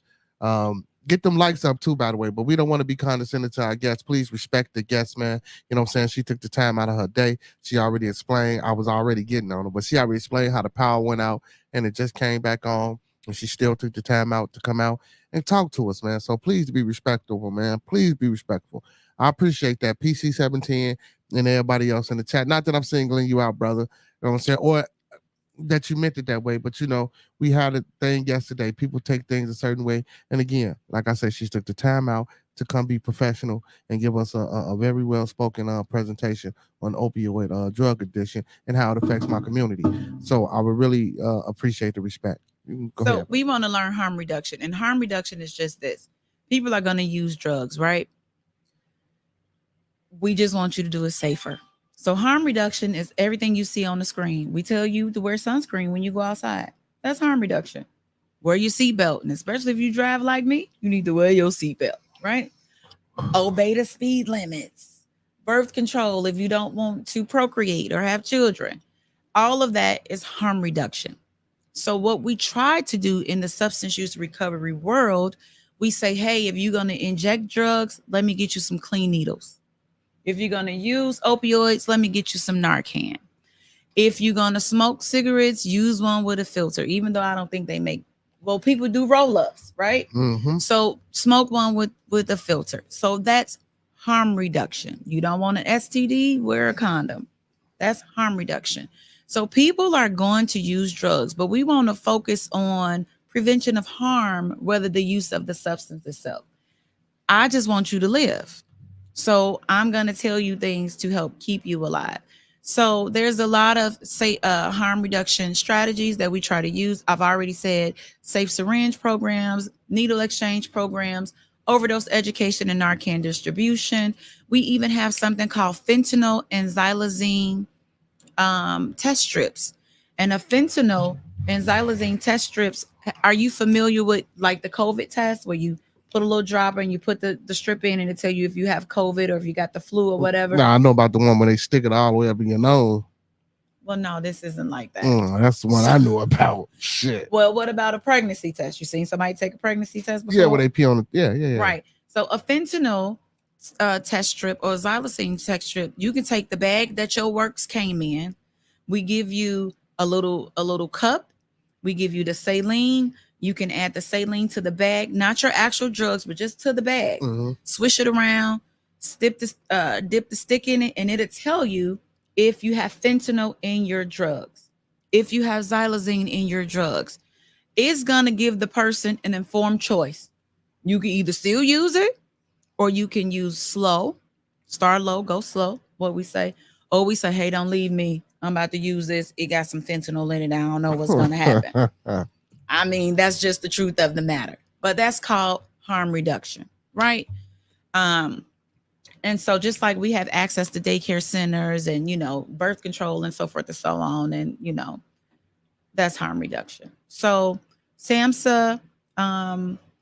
Get them likes up too, by the way, but we don't want to be condescending to our guests. Please respect the guests, man. You know what I'm saying? She took the time out of her day. She already explained. I was already getting on her, but she already explained how the power went out and it just came back on. And she still took the time out to come out and talk to us, man. So please be respectful, man. Please be respectful. I appreciate that. PC 710 and everybody else in the chat. Not that I'm singling you out, brother. You know what I'm saying? Or that you meant it that way, but you know, we had a thing yesterday. People take things a certain way. And again, like I said, she took the time out to come be professional and give us a very well-spoken presentation on opioid drug addiction and how it affects my community. So I would really appreciate the respect. Go ahead. We want to learn harm reduction, and harm reduction is just this. People are going to use drugs, right? We just want you to do it safer. So harm reduction is everything you see on the screen. We tell you to wear sunscreen when you go outside. That's harm reduction. Wear your seatbelt. And especially if you drive like me, you need to wear your seatbelt, right? Obey the speed limits. Birth control if you don't want to procreate or have children. All of that is harm reduction. So what we try to do in the substance use recovery world, we say, hey, if you're going to inject drugs, let me get you some clean needles. If you're going to use opioids, let me get you some Narcan. If you're going to smoke cigarettes, use one with a filter, even though I don't think they make, well, people do roll-ups, right? Mm-hmm. So smoke one with a filter. So that's harm reduction. You don't want an STD, wear a condom. That's harm reduction. So people are going to use drugs, but we want to focus on prevention of harm, whether the use of the substance itself. I just want you to live. So I'm going to tell you things to help keep you alive. So there's a lot of harm reduction strategies that we try to use. I've already said safe syringe programs, needle exchange programs, overdose education and Narcan distribution. We even have something called fentanyl and xylazine test strips. And a fentanyl and xylazine test strips, are you familiar with like the COVID test where you put a little dropper and you put the strip in and it tell you if you have COVID or if you got the flu or whatever? Nah, I know about the one where they stick it all the way up in your nose. Well, no, this isn't like that. That's the one I knew about. Shit. Well, what about a pregnancy test? You seen somebody take a pregnancy test before? Yeah, where they pee on it. Yeah. Right. So a fentanyl test strip or xylazine test strip, you can take the bag that your works came in. We give you a little cup. We give you the saline. You can add the saline to the bag, not your actual drugs, but just to the bag. Mm-hmm. Swish it around, dip the stick in it, and it'll tell you if you have fentanyl in your drugs, if you have xylazine in your drugs. It's going to give the person an informed choice. You can either still use it or you can use slow, start low, go slow, what we say. Or we say, hey, don't leave me. I'm about to use this. It got some fentanyl in it. I don't know what's going to happen. I mean, that's just the truth of the matter. But that's called harm reduction, right? And so just like we have access to daycare centers and, birth control and so forth and so on, and, that's harm reduction. So SAMHSA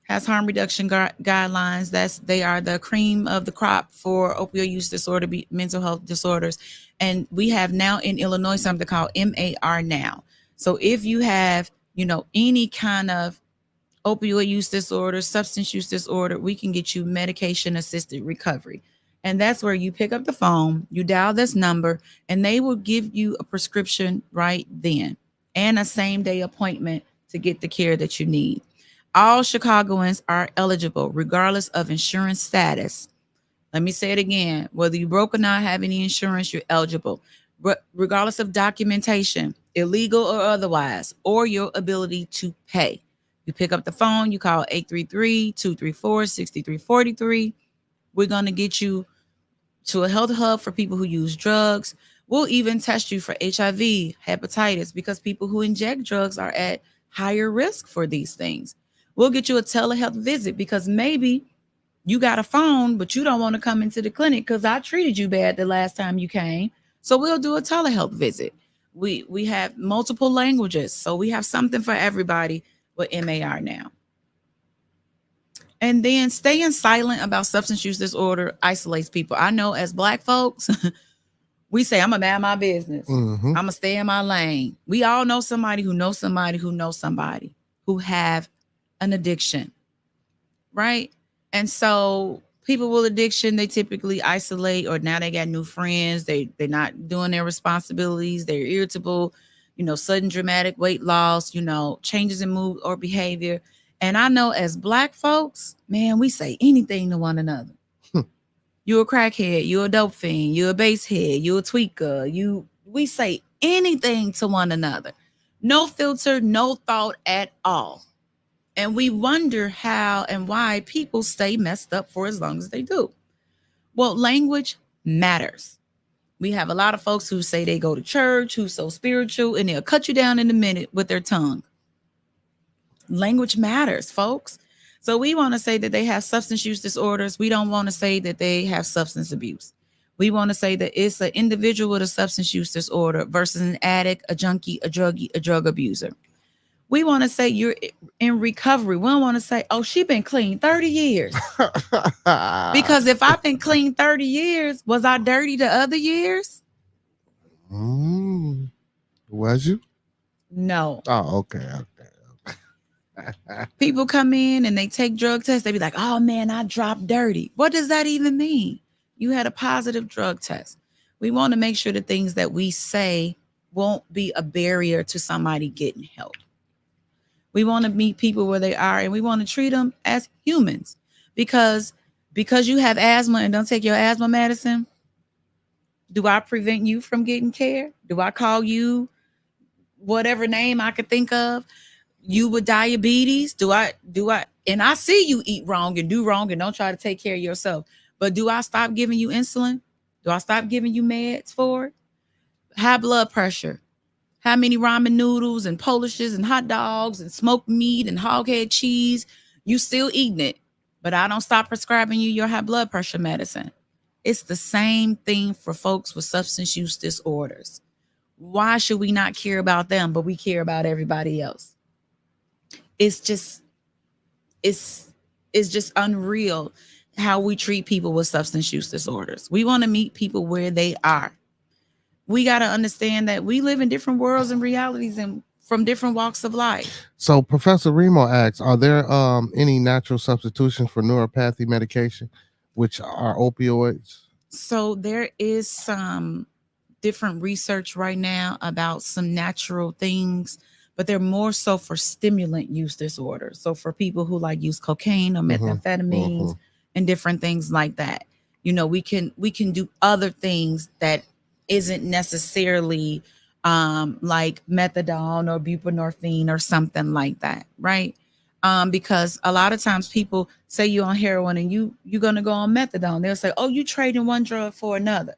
has harm reduction guidelines. They are the cream of the crop for opioid use disorder, mental health disorders. And we have now in Illinois something called MAR now. So if you have, any kind of opioid use disorder, substance use disorder, we can get you medication assisted recovery. And that's where you pick up the phone, you dial this number, and they will give you a prescription right then and a same day appointment to get the care that you need. All Chicagoans are eligible, regardless of insurance status. Let me say it again. Whether you broke or not have any insurance, you're eligible. Regardless of documentation, illegal or otherwise, or your ability to pay. You pick up the phone, you call 833-234-6343. We're going to get you to a health hub for people who use drugs. We'll even test you for HIV, hepatitis, because people who inject drugs are at higher risk for these things. We'll get you a telehealth visit because maybe you got a phone, but you don't want to come into the clinic because I treated you bad the last time you came. So we'll do a telehealth visit. We have multiple languages. So we have something for everybody with MAR now. And then staying silent about substance use disorder isolates people. I know as Black folks, we say, I'm going to mind my business. Mm-hmm. I'm going to stay in my lane. We all know somebody who knows somebody who knows somebody who have an addiction, right? And so people with addiction, they typically isolate, or now they got new friends. They're not doing their responsibilities. They're irritable, sudden dramatic weight loss, changes in mood or behavior. And I know as Black folks, man, we say anything to one another. You a crackhead, you a dope fiend, you a basehead, you a tweaker. We say anything to one another. No filter, no thought at all. And we wonder how and why people stay messed up for as long as they do. Well, language matters. We have a lot of folks who say they go to church, who's so spiritual, and they'll cut you down in a minute with their tongue. Language matters, folks. So we want to say that they have substance use disorders. We don't want to say that they have substance abuse. We want to say that it's an individual with a substance use disorder versus an addict, a junkie, a druggie, a drug abuser. We want to say you're in recovery. We don't want to say, oh, she been clean 30 years. Because if I've been clean 30 years, was I dirty the other years? Was you? No. Oh, okay. People come in and they take drug tests. They be like, oh, man, I dropped dirty. What does that even mean? You had a positive drug test. We want to make sure the things that we say won't be a barrier to somebody getting help. We want to meet people where they are, and we want to treat them as humans. Because you have asthma and don't take your asthma medicine, do I prevent you from getting care? Do I call you whatever name I could think of? You with diabetes? Do I? And I see you eat wrong and do wrong and don't try to take care of yourself. But do I stop giving you insulin? Do I stop giving you meds for it? High blood pressure. How many ramen noodles and Polishes and hot dogs and smoked meat and hoghead cheese? You still eating it, but I don't stop prescribing you your high blood pressure medicine. It's the same thing for folks with substance use disorders. Why should we not care about them, but we care about everybody else? It's just unreal how we treat people with substance use disorders. We want to meet people where they are. We got to understand that we live in different worlds and realities and from different walks of life. So Professor Remo asks, are there any natural substitutions for neuropathy medication, which are opioids? So there is some different research right now about some natural things, but they're more so for stimulant use disorders. So for people who like use cocaine or methamphetamines and different things like that, we can do other things that isn't necessarily like methadone or buprenorphine or something like that, right? Because a lot of times people say you're on heroin and you're going to go on methadone. They'll say, oh, you trading one drug for another.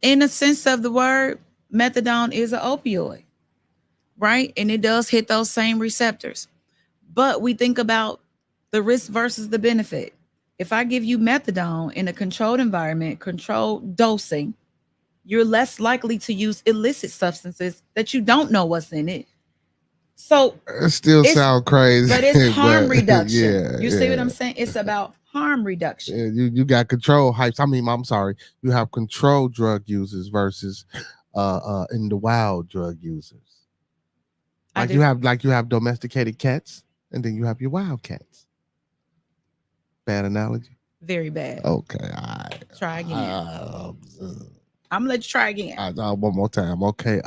In the sense of the word, methadone is an opioid, right? And it does hit those same receptors. But we think about the risk versus the benefit. If I give you methadone in a controlled environment, controlled dosing, you're less likely to use illicit substances that you don't know what's in it. So It still it's- sounds crazy, but it's harm reduction. Yeah, You see what I'm saying? It's about harm reduction. Yeah, you got control hypes. I mean, I'm sorry, you have controlled drug users versus in the wild drug users. Like you have domesticated cats, and then you have your wild cats. Bad analogy. Very bad. Okay, all right. Try again. I'm gonna let you try again. One more time. Okay.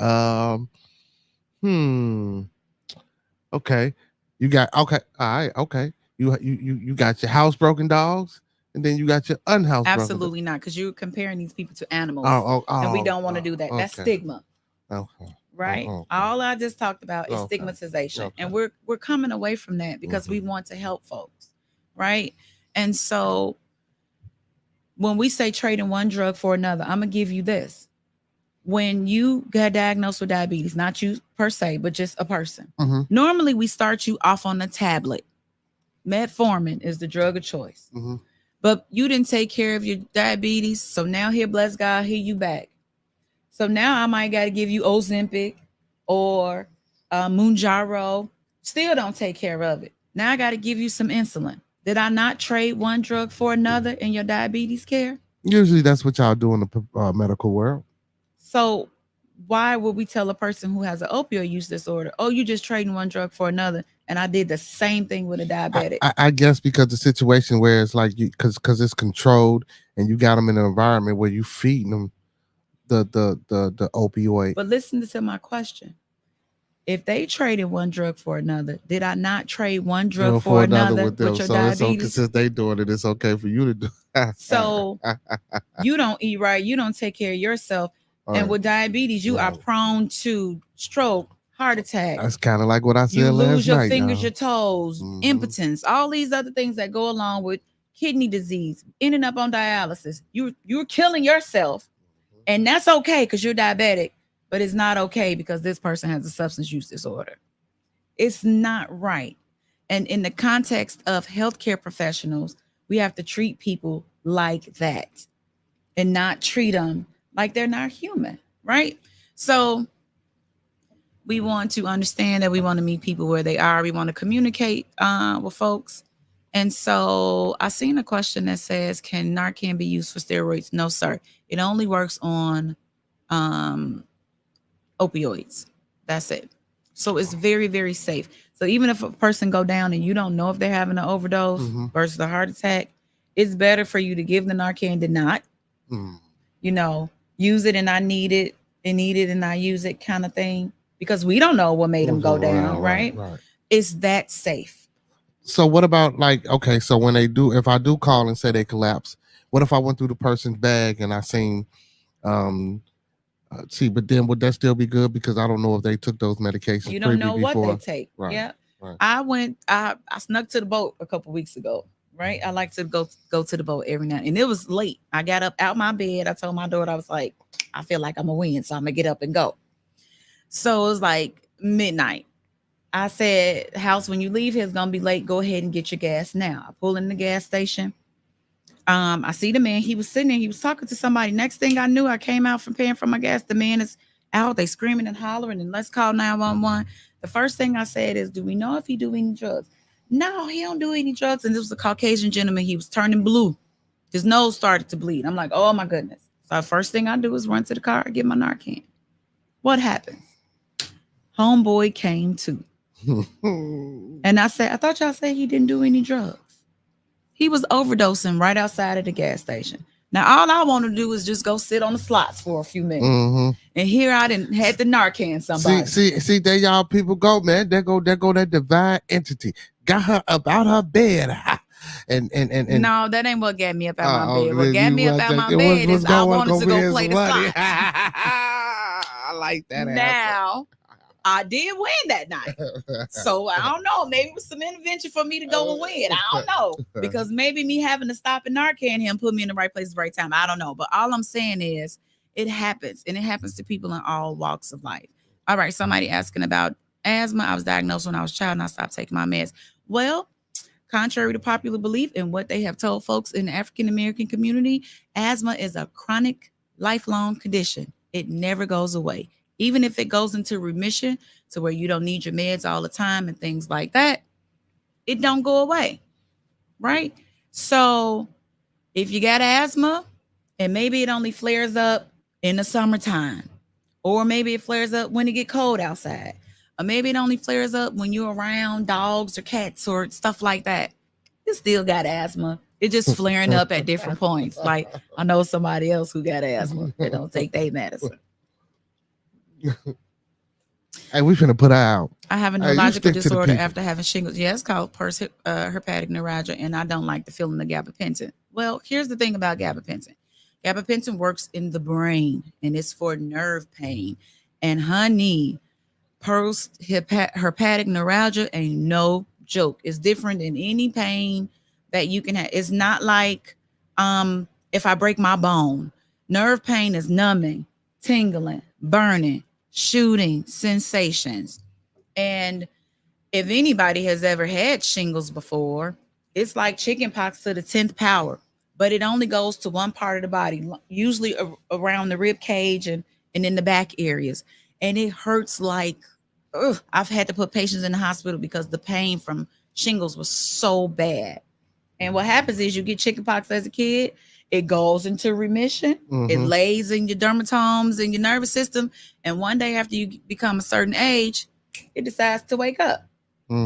Okay. You got okay. All right. Okay. You got your housebroken dogs, and then you got your unhousebroken. Absolutely not, because you're comparing these people to animals, and we don't want to do that. That's okay. stigma. Okay. Right. Okay. All I just talked about is stigmatization, and we're coming away from that because we want to help folks, right? And so when we say trading one drug for another, I'm gonna give you this. When you got diagnosed with diabetes, not you per se, but just a person, normally we start you off on a tablet. Metformin is the drug of choice. But you didn't take care of your diabetes, so now here, bless God, here you back. So now I might got to give you Ozempic or Mounjaro. Still don't take care of it. Now I got to give you some insulin. Did I not trade one drug for another in your diabetes care? Usually that's what y'all do in the medical world. So why would we tell a person who has an opioid use disorder, oh, you just trading one drug for another? And I did the same thing with a diabetic. I guess because the situation where it's like because it's controlled and you got them in an environment where you feeding them the opioid. But listen to my question. If they traded one drug for another, did I not trade one drug for another with your diabetes? Since they doing it, it's okay for you to do. So you don't eat right, you don't take care of yourself, and with diabetes, you are prone to stroke, heart attack. That's kind of like what I said you last night. lose your fingers, your toes, impotence, all these other things that go along with kidney disease, ending up on dialysis. You're killing yourself, and that's okay because you're diabetic. But it's not okay because this person has a substance use disorder. It's not right. And in the context of healthcare professionals, we have to treat people like that and not treat them like they're not human, right? So we want to understand that we want to meet people where they are. We want to communicate with folks. And so I seen a question that says, can Narcan be used for steroids? No, sir. It only works on opioids. That's it. So it's very, very safe. So even if a person go down and you don't know if they're having an overdose versus a heart attack, it's better for you to give the Narcan than not. You know, use it and I need it, and need it and I use it kind of thing, because we don't know what made them go down, right? It's that safe. So what about like, okay, so when they do, if I do call and say they collapse, what if I went through the person's bag and I seen but then would that still be good? Because I don't know if they took those medications. You don't know what they take. Right. Yeah. Right. I snuck to the boat a couple weeks ago. Right. I like to go to the boat every night. And it was late. I got up out my bed. I told my daughter, I was like, I feel like I'm gonna win, so I'm gonna get up and go. So it was like midnight. I said, house, when you leave here, it's gonna be late. Go ahead and get your gas now. I pull in the gas station. I see the man, he was sitting there, he was talking to somebody. Next thing I knew, I came out from paying for my gas. The man is out, they screaming and hollering, and let's call 911. The first thing I said is, do we know if he do any drugs? No, he don't do any drugs. And this was a Caucasian gentleman. He was turning blue. His nose started to bleed. I'm like, oh my goodness. So the first thing I do is run to the car and get my Narcan. What happens? Homeboy came to. And I said, I thought y'all said he didn't do any drugs. He was overdosing right outside of the gas station. Now, all I want to do is just go sit on the slots for a few minutes. And here I didn't had the Narcan somebody. See, there y'all people go, man. There go that divine entity. Got her up out her bed. And no, that ain't what got me up out my bed. What got me up out my bed is I wanted to go play the slots. I like that. Now, I did win that night. So I don't know. Maybe it was some intervention for me to go and win. I don't know. Because maybe me having to stop and Narcan him put me in the right place at the right time. I don't know. But all I'm saying is it happens. And it happens to people in all walks of life. All right. Somebody asking about asthma. I was diagnosed when I was a child and I stopped taking my meds. Well, contrary to popular belief and what they have told folks in the African-American community, asthma is a chronic, lifelong condition. It never goes away. even if it goes into remission to where you don't need your meds all the time and things like that, it don't go away, right? So if you got asthma and maybe it only flares up in the summertime, or maybe it flares up when it get cold outside, or maybe it only flares up when you're around dogs or cats or stuff like that, you still got asthma. It's just flaring up at different points. Like I know somebody else who got asthma. They don't take their medicine. Hey, we finna put her out. I have a neurological disorder after having shingles. Yeah, it's called herpetic neuralgia, and I don't like the feeling of gabapentin. Well, here's the thing about gabapentin. Gabapentin works in the brain, and it's for nerve pain. And honey, herpetic neuralgia ain't no joke. It's different than any pain that you can have. It's not like if I break my bone. Nerve pain is numbing, tingling, burning, shooting sensations. And if anybody has ever had shingles before, it's like chickenpox to the 10th power, but it only goes to one part of the body, usually around the rib cage and in the back areas. And it hurts like, I've had to put patients in the hospital because the pain from shingles was so bad. And what happens is you get chickenpox as a kid, it goes into remission. It lays in your dermatomes and your nervous system. And one day after you become a certain age, it decides to wake up.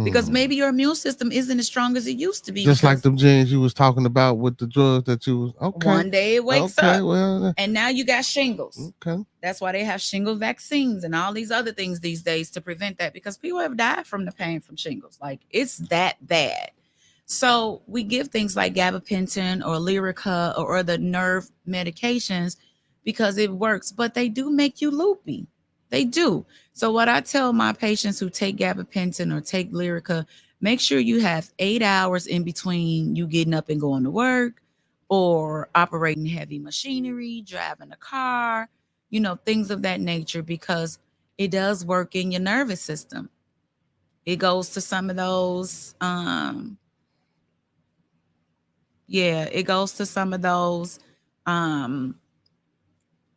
Because maybe your immune system isn't as strong as it used to be. Just like them genes you was talking about with the drugs that you was, okay. One day it wakes up. Well, and now you got shingles. Okay. That's why they have shingle vaccines and all these other things these days to prevent that, because people have died from the pain from shingles. Like, it's that bad. So we give things like gabapentin or Lyrica or other nerve medications because it works, but they do make you loopy. They do. So what I tell my patients who take gabapentin or take Lyrica, make sure you have 8 hours in between you getting up and going to work or operating heavy machinery, driving a car, things of that nature, because it does work in your nervous system. It goes to some of those, it goes to some of those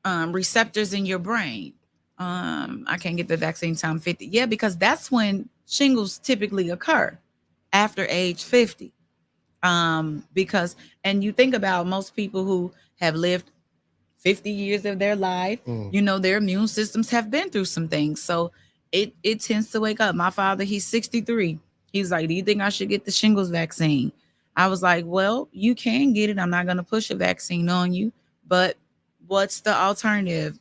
receptors in your brain. I can't get the vaccine time 50. Yeah, because that's when shingles typically occur, after age 50. Because, and you think about most people who have lived 50 years of their life, their immune systems have been through some things. So it tends to wake up. My father, he's 63. He's like, do you think I should get the shingles vaccine? I was like, well, you can get it. I'm not going to push a vaccine on you, but what's the alternative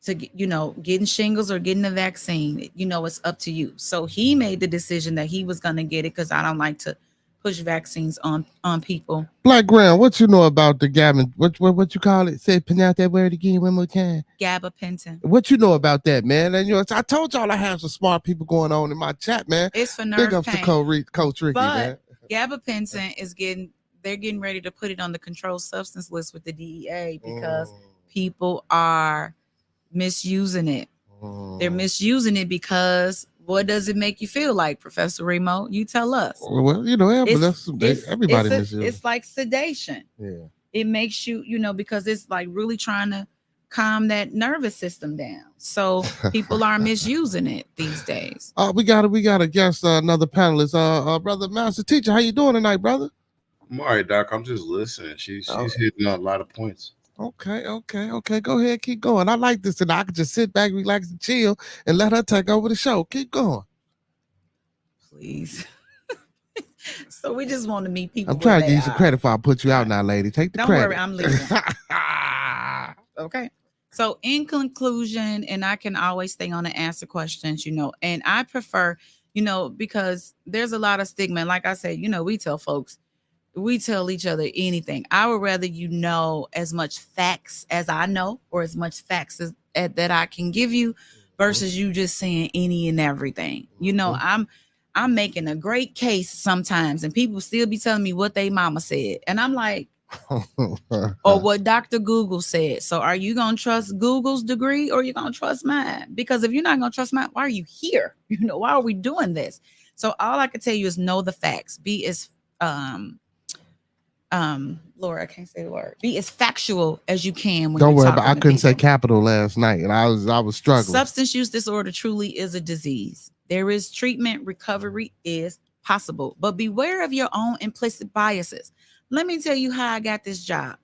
to, getting shingles or getting the vaccine? It's up to you. So he made the decision that he was going to get it, because I don't like to push vaccines on people. Black Ground, what you know about the Gavin? What you call it? Say, pronounce that word again one more time. Gabapentin. What you know about that, man? And I told y'all I have some smart people going on in my chat, man. It's for nerve Big ups pain. to Coach Ricky, but man. Gabapentin is they're getting ready to put it on the controlled substance list with the DEA because people are misusing it. They're misusing it because what does it make you feel like, Professor Remo? You tell us. Well, everybody misuses it. It's like sedation. Yeah. It makes you, because it's like really trying to calm that nervous system down. So people are misusing it these days. We got a guest, another panelist, brother Master Teacher. How you doing tonight, brother? I'm all right, Doc. I'm just listening. She's hitting on a lot of points. Okay. Go ahead, keep going. I like this, and I can just sit back, relax, and chill, and let her take over the show. Keep going, please. So we just want to meet people. I'm trying to give you some credit before I put you out now, lady. Take the credit. Don't worry, I'm leaving. Okay. So in conclusion, and I can always stay on and answer questions, and I prefer, because there's a lot of stigma. And like I said, we tell folks, we tell each other anything. I would rather as much facts as I know, or as much facts that I can give you, versus you just saying any and everything. I'm making a great case sometimes, and people still be telling me what they mama said, and I'm like, or what Dr. Google said. So are you gonna trust Google's degree, or are you gonna trust mine? Because if you're not gonna trust mine, why are you here? Why are we doing this? So all I can tell you is know the facts. Be as Laura, I can't say the word. Be as factual as you can when Don't you're worry talking about. I to couldn't say people. capital last night, and I was struggling. Substance use disorder truly is a disease. There is treatment, recovery is possible, but beware of your own implicit biases. Let me tell you how I got this job.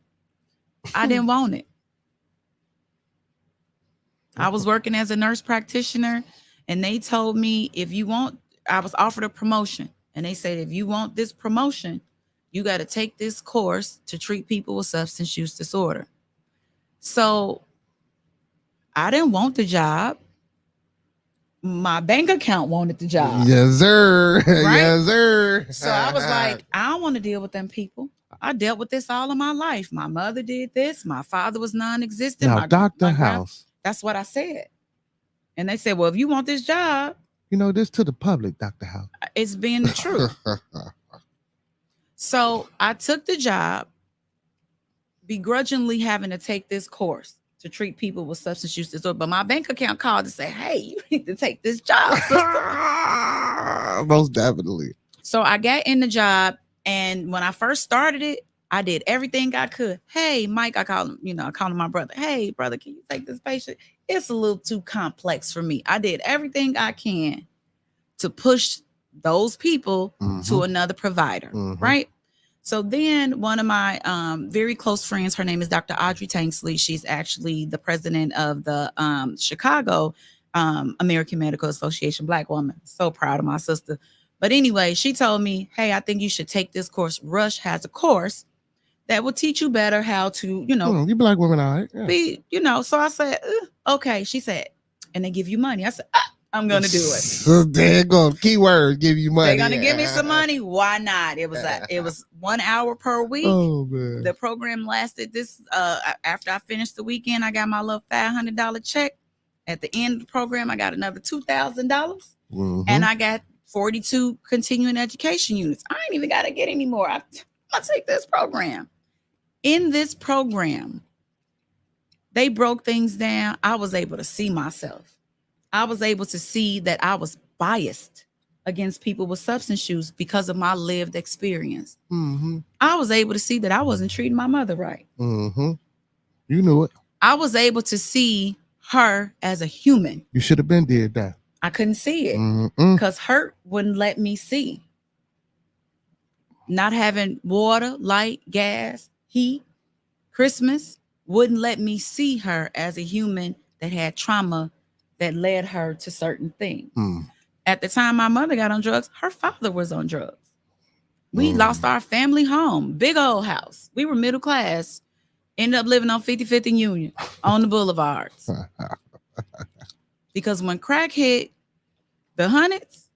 I didn't want it. I was working as a nurse practitioner, and they told me if you want, I was offered a promotion, and they said if you want this promotion, you got to take this course to treat people with substance use disorder. So I didn't want the job. My bank account wanted the job. Yes, sir. Right? Yes, sir. So I was like, I don't want to deal with them people. I dealt with this all of my life. My mother did this. My father was non-existent. Now, Dr. My House. That's what I said. And they said, well, if you want this job. You know, this to the public, Dr. House. It's being the truth. So I took the job, begrudgingly having to take this course to treat people with substance use disorder. But my bank account called to say, hey, you need to take this job, sister. Most definitely. So I got in the job, and when I first started it, I did everything I could. Hey, Mike, I called him, I called him my brother. Hey, brother, can you take this patient? It's a little too complex for me. I did everything I can to push those people to another provider, right? So then one of my very close friends, her name is Dr. Audrey Tanksley. She's actually the president of the Chicago American Medical Association Black woman. So proud of my sister. But anyway, she told me, hey, I think you should take this course. Rush has a course that will teach you better how to, you Black women, all right. Yeah. be, So I said, okay. She said, and they give you money. I said, I'm going to do it. There you go. Keyword, give you money. They're going to give me some money. Why not? It was 1 hour per week. Oh, man. The program lasted after I finished the weekend, I got my little $500 check. At the end of the program, I got another $2,000 and I got 42 continuing education units. I ain't even got to get any more. I'll take this program. In this program, they broke things down. I was able to see myself. I was able to see that I was biased against people with substance use because of my lived experience. I was able to see that I wasn't treating my mother right. You knew it. I was able to see her as a human. You should have been did that. I couldn't see it because hurt wouldn't let me see. Not having water, light, gas, heat, Christmas wouldn't let me see her as a human that had trauma that led her to certain things. At the time my mother got on drugs, her father was on drugs. We lost our family home, big old house. We were middle class, ended up living on 55th and Union on the boulevards. Because when crack hit the hundreds,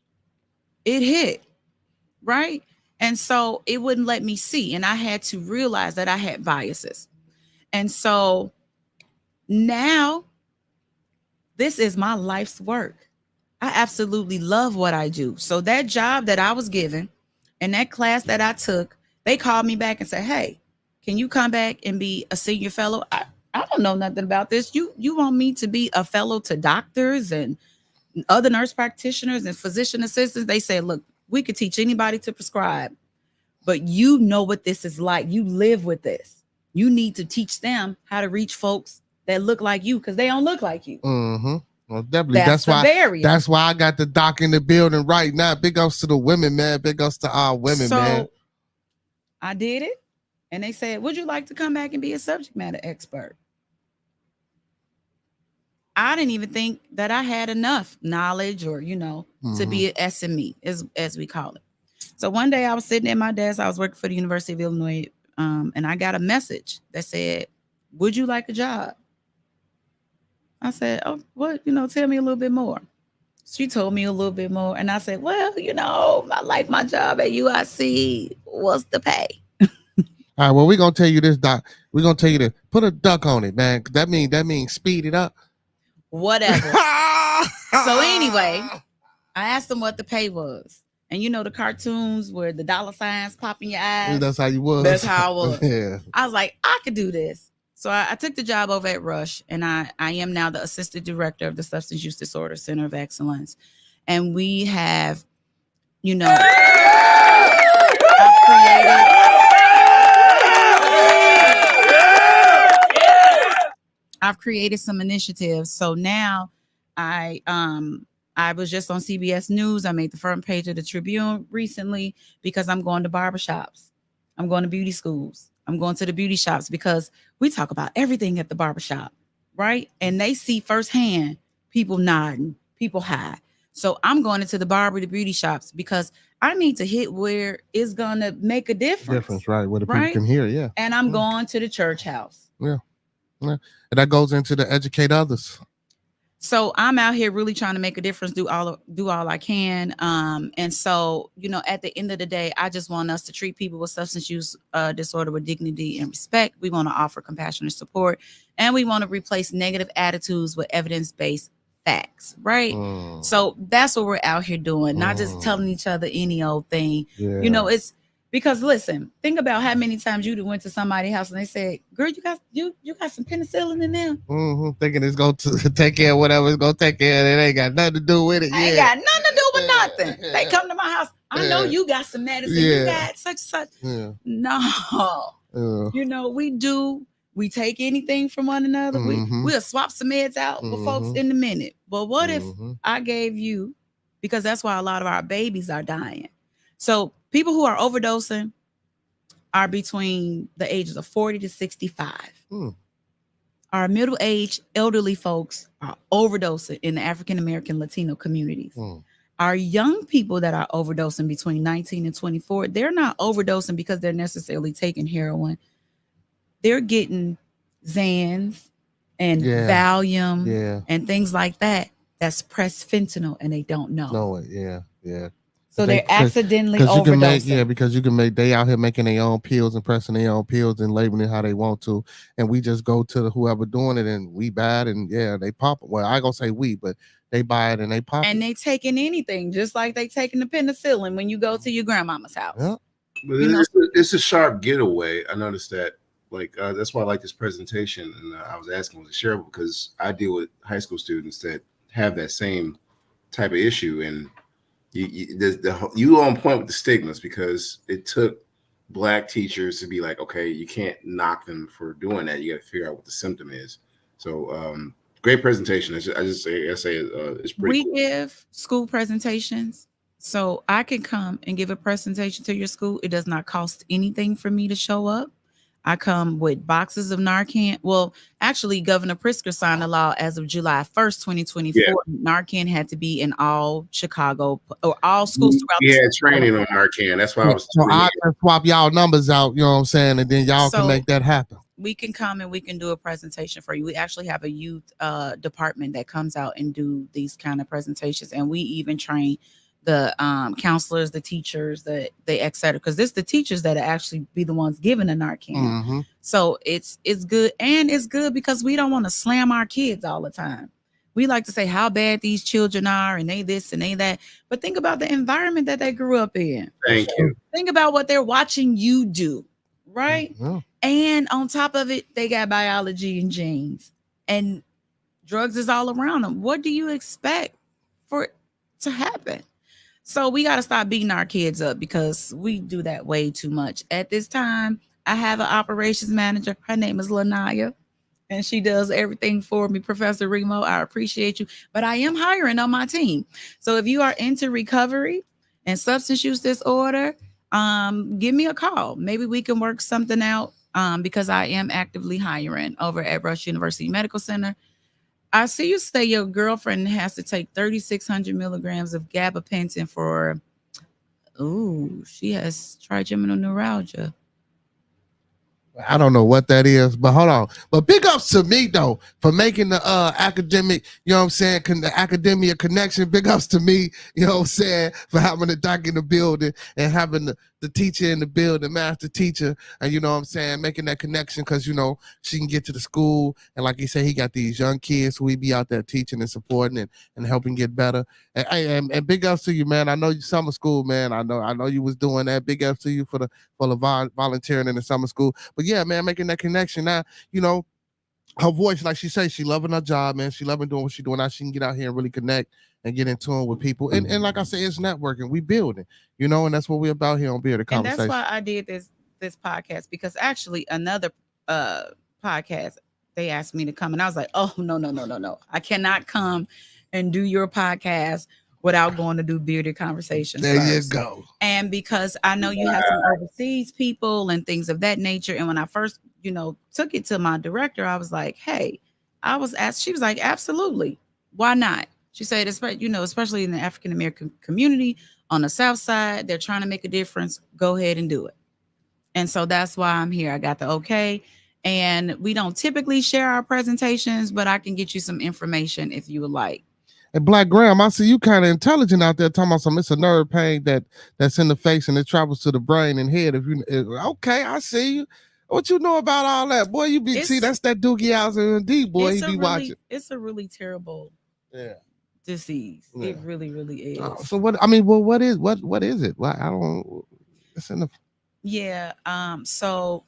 it hit, right? And so it wouldn't let me see. And I had to realize that I had biases. And so now this is my life's work. I absolutely love what I do. So that job that I was given and that class that I took, they called me back and said, hey, can you come back and be a senior fellow? I don't know nothing about this. You want me to be a fellow to doctors and other nurse practitioners and physician assistants? They said, look, we could teach anybody to prescribe, but you know what this is like. You live with this. You need to teach them how to reach folks that look like you because they don't look like you. Well, definitely. That's why I got the doc in the building right now. Big ups to the women, man. Big ups to our women, man. I did it. And they said, would you like to come back and be a subject matter expert? I didn't even think that I had enough knowledge or, to be an SME, as we call it. So one day I was sitting at my desk. I was working for the University of Illinois, and I got a message that said, would you like a job? I said, oh, what? Tell me a little bit more. She told me a little bit more. And I said, well, I like my job at UIC. What's the pay? All right, well, we're going to tell you this, Doc. We're going to tell you to put a duck on it, man. That means speed it up. Whatever. So anyway, I asked them what the pay was. And the cartoons where the dollar signs pop in your eyes. That's how you was. That's how I was. Yeah. I was like, I could do this. So I took the job over at Rush, and I am now the assistant director of the Substance Use Disorder Center of Excellence. And we have, I've created I've created some initiatives. So now I was just on CBS News. I made the front page of the Tribune recently because I'm going to barbershops. I'm going to beauty schools. I'm going to the beauty shops because we talk about everything at the barbershop, right? And they see firsthand people nodding, people high. So I'm going into the beauty shops because I need to hit where it's gonna make a difference. Right? Where the people Right? can hear, yeah. And I'm going to the church house. Yeah. And that goes into the educate others. So I'm out here really trying to make a difference, do all I can. And so, at the end of the day, I just want us to treat people with substance use disorder with dignity and respect. We want to offer compassionate support, and we want to replace negative attitudes with evidence-based facts, right? So that's what we're out here doing, not just telling each other any old thing. Yeah. It's because, listen, think about how many times you went to somebody's house and they said, "Girl, you got some penicillin in there." Thinking it's going to take care of whatever it's going to take care of. It ain't got nothing to do with it. Ain't got nothing to do with nothing. They come to my house. I know you got some medicine. You got such and such. No. We take anything from one another. We'll swap some meds out with folks in a minute. But what if I gave you, because that's why a lot of our babies are dying. So people who are overdosing are between the ages of 40 to 65. Our middle-aged elderly folks are overdosing in the African-American Latino communities. Our young people that are overdosing between 19 and 24, they're not overdosing because they're necessarily taking heroin. They're getting Xans and Valium and things like that. That's pressed fentanyl, and they don't know. Yeah. So they're accidentally overdosing. Because you can make, they out here making their own pills and pressing their own pills and labeling it how they want to. And we just go to whoever doing it and we buy it and they pop it. Well, I gonna say we, but they buy it and they pop it. And they taking anything, just like they taking the penicillin when you go to your grandmama's house. Yeah. But it's a sharp getaway. I noticed that. That's why I like this presentation. And I was asking, was it shareable? Because I deal with high school students that have that same type of issue. And you on point with the stigmas, because it took Black teachers to be like, okay, you can't knock them for doing that. You got to figure out what the symptom is. So great presentation. I just say it's pretty cool. We give school presentations. So I can come and give a presentation to your school. It does not cost anything for me to show up. I come with boxes of Narcan. Well, actually, Governor Pritzker signed a law as of July 1st, 2024. Yeah. Narcan had to be in all Chicago or all schools throughout the state. Training on Narcan. That's why I was. So I can swap y'all numbers out, you know what I'm saying? And then y'all can make that happen. We can come and we can do a presentation for you. We actually have a youth department that comes out and do these kind of presentations. And we even train the counselors, the teachers, et cetera, because it's the teachers that actually be the ones giving the Narcan. So it's good, and it's good because we don't want to slam our kids all the time. We like to say how bad these children are, and they this and they that. But think about the environment that they grew up in. Thank you. Think about what they're watching you do, right? And on top of it, they got biology and genes, and drugs is all around them. What do you expect for it to happen? So we got to stop beating our kids up because we do that way too much. At this time, I have an operations manager. Her name is Lanaya, and she does everything for me. Professor Remo, I appreciate you. But I am hiring on my team. So if you are into recovery and substance use disorder, give me a call. Maybe we can work something out because I am actively hiring over at Rush University Medical Center. I see you say your girlfriend has to take 3,600 milligrams of gabapentin for, she has trigeminal neuralgia. I don't know what that is, but hold on. But big ups to me, though, for making the academic, you know what I'm saying, the academia connection. Big ups to me, you know what I'm saying, for having the doc in the building and having the teacher in the building, master teacher, and you know what I'm saying, making that connection because, you know, she can get to the school. And like you say, he got these young kids who we be out there teaching and supporting and helping get better. And big ups to you, man. I know you summer school, man. I know you was doing that. Big ups to you for the volunteering in the summer school. But yeah, man, making that connection now, you know, her voice, like she says, she loving her job, man. She loving doing what she doing. Now she can get out here and really connect and get in tune with people. And like I say, it's networking. We building, you know, and that's what we're about here on Bearded Conversation. And that's why I did this podcast, because actually another podcast, they asked me to come, and I was like, oh, no. I cannot come and do your podcast without going to do bearded conversations There you first. go. And because I know you have some overseas people and things of that nature. And when I first, took it to my director, I was like, hey, I was asked, she was like, absolutely. Why not? She said, especially in the African American community on the South Side, they're trying to make a difference. Go ahead and do it. And so that's why I'm here. I got the okay. And we don't typically share our presentations, but I can get you some information if you would like. And Black Graham, I see you kind of intelligent out there talking about some. It's a nerve pain that's in the face and it travels to the brain and head. Okay, I see you. What you know about all that, boy? That's that Doogie Howser and D boy. He be watching. It's a really terrible disease. Yeah. It really, really is. So what? I mean, well, what is it? Why I don't. It's in the. Yeah. So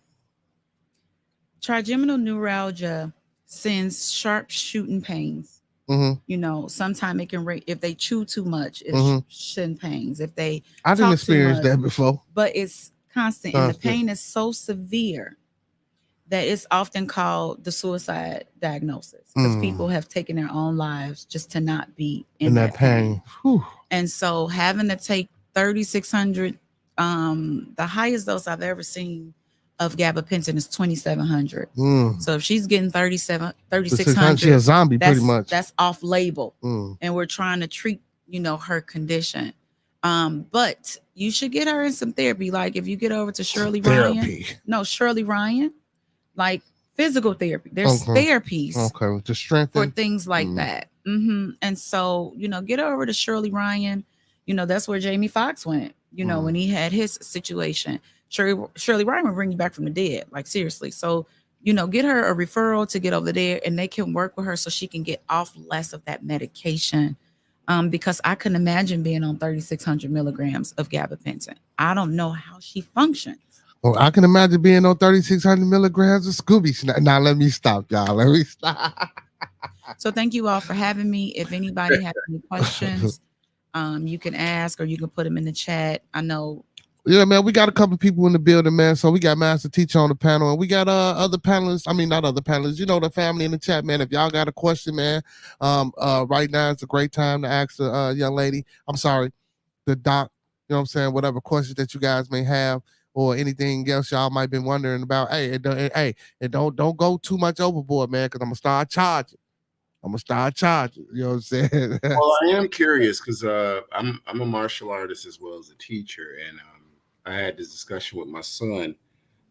trigeminal neuralgia sends sharp shooting pains. Mm-hmm. Sometimes it can if they chew too much, it's shin pains. If they I didn't experience that before. But it's constant. And the pain is so severe that it's often called the suicide diagnosis because people have taken their own lives just to not be in that pain. And so having to take 3,600, the highest dose I've ever seen of gabapentin is 2,700. So if she's getting 3,600, she's a zombie pretty much. That's off label. And we're trying to treat, her condition. But you should get her in some therapy. Like if you get over to Shirley Ryan, like physical therapy. There's therapies to strengthen for things like that. And so, get over to Shirley Ryan. That's where Jamie Foxx went, when he had his situation. Shirley Ryan will bring you back from the dead, like seriously. So, get her a referral to get over there and they can work with her so she can get off less of that medication. Because I couldn't imagine being on 3,600 milligrams of gabapentin. I don't know how she functions. Well, I can imagine being on 3,600 milligrams of Scooby. Now let me stop, y'all. Let me stop. So thank you all for having me. If anybody has any questions, you can ask or you can put them in the chat. I know. Yeah, man, we got a couple people in the building, man. So we got Master Teacher on the panel, and we got other panelists. I mean, not other panelists. The family in the chat, man. If y'all got a question, man, right now it's a great time to ask the young lady. I'm sorry, the doc. You know what I'm saying? Whatever questions that you guys may have, or anything else y'all might be wondering about. Hey, don't go too much overboard, man, because I'm gonna start charging. You know what I'm saying? Well, I am curious because I'm a martial artist as well as a teacher, and I had this discussion with my son.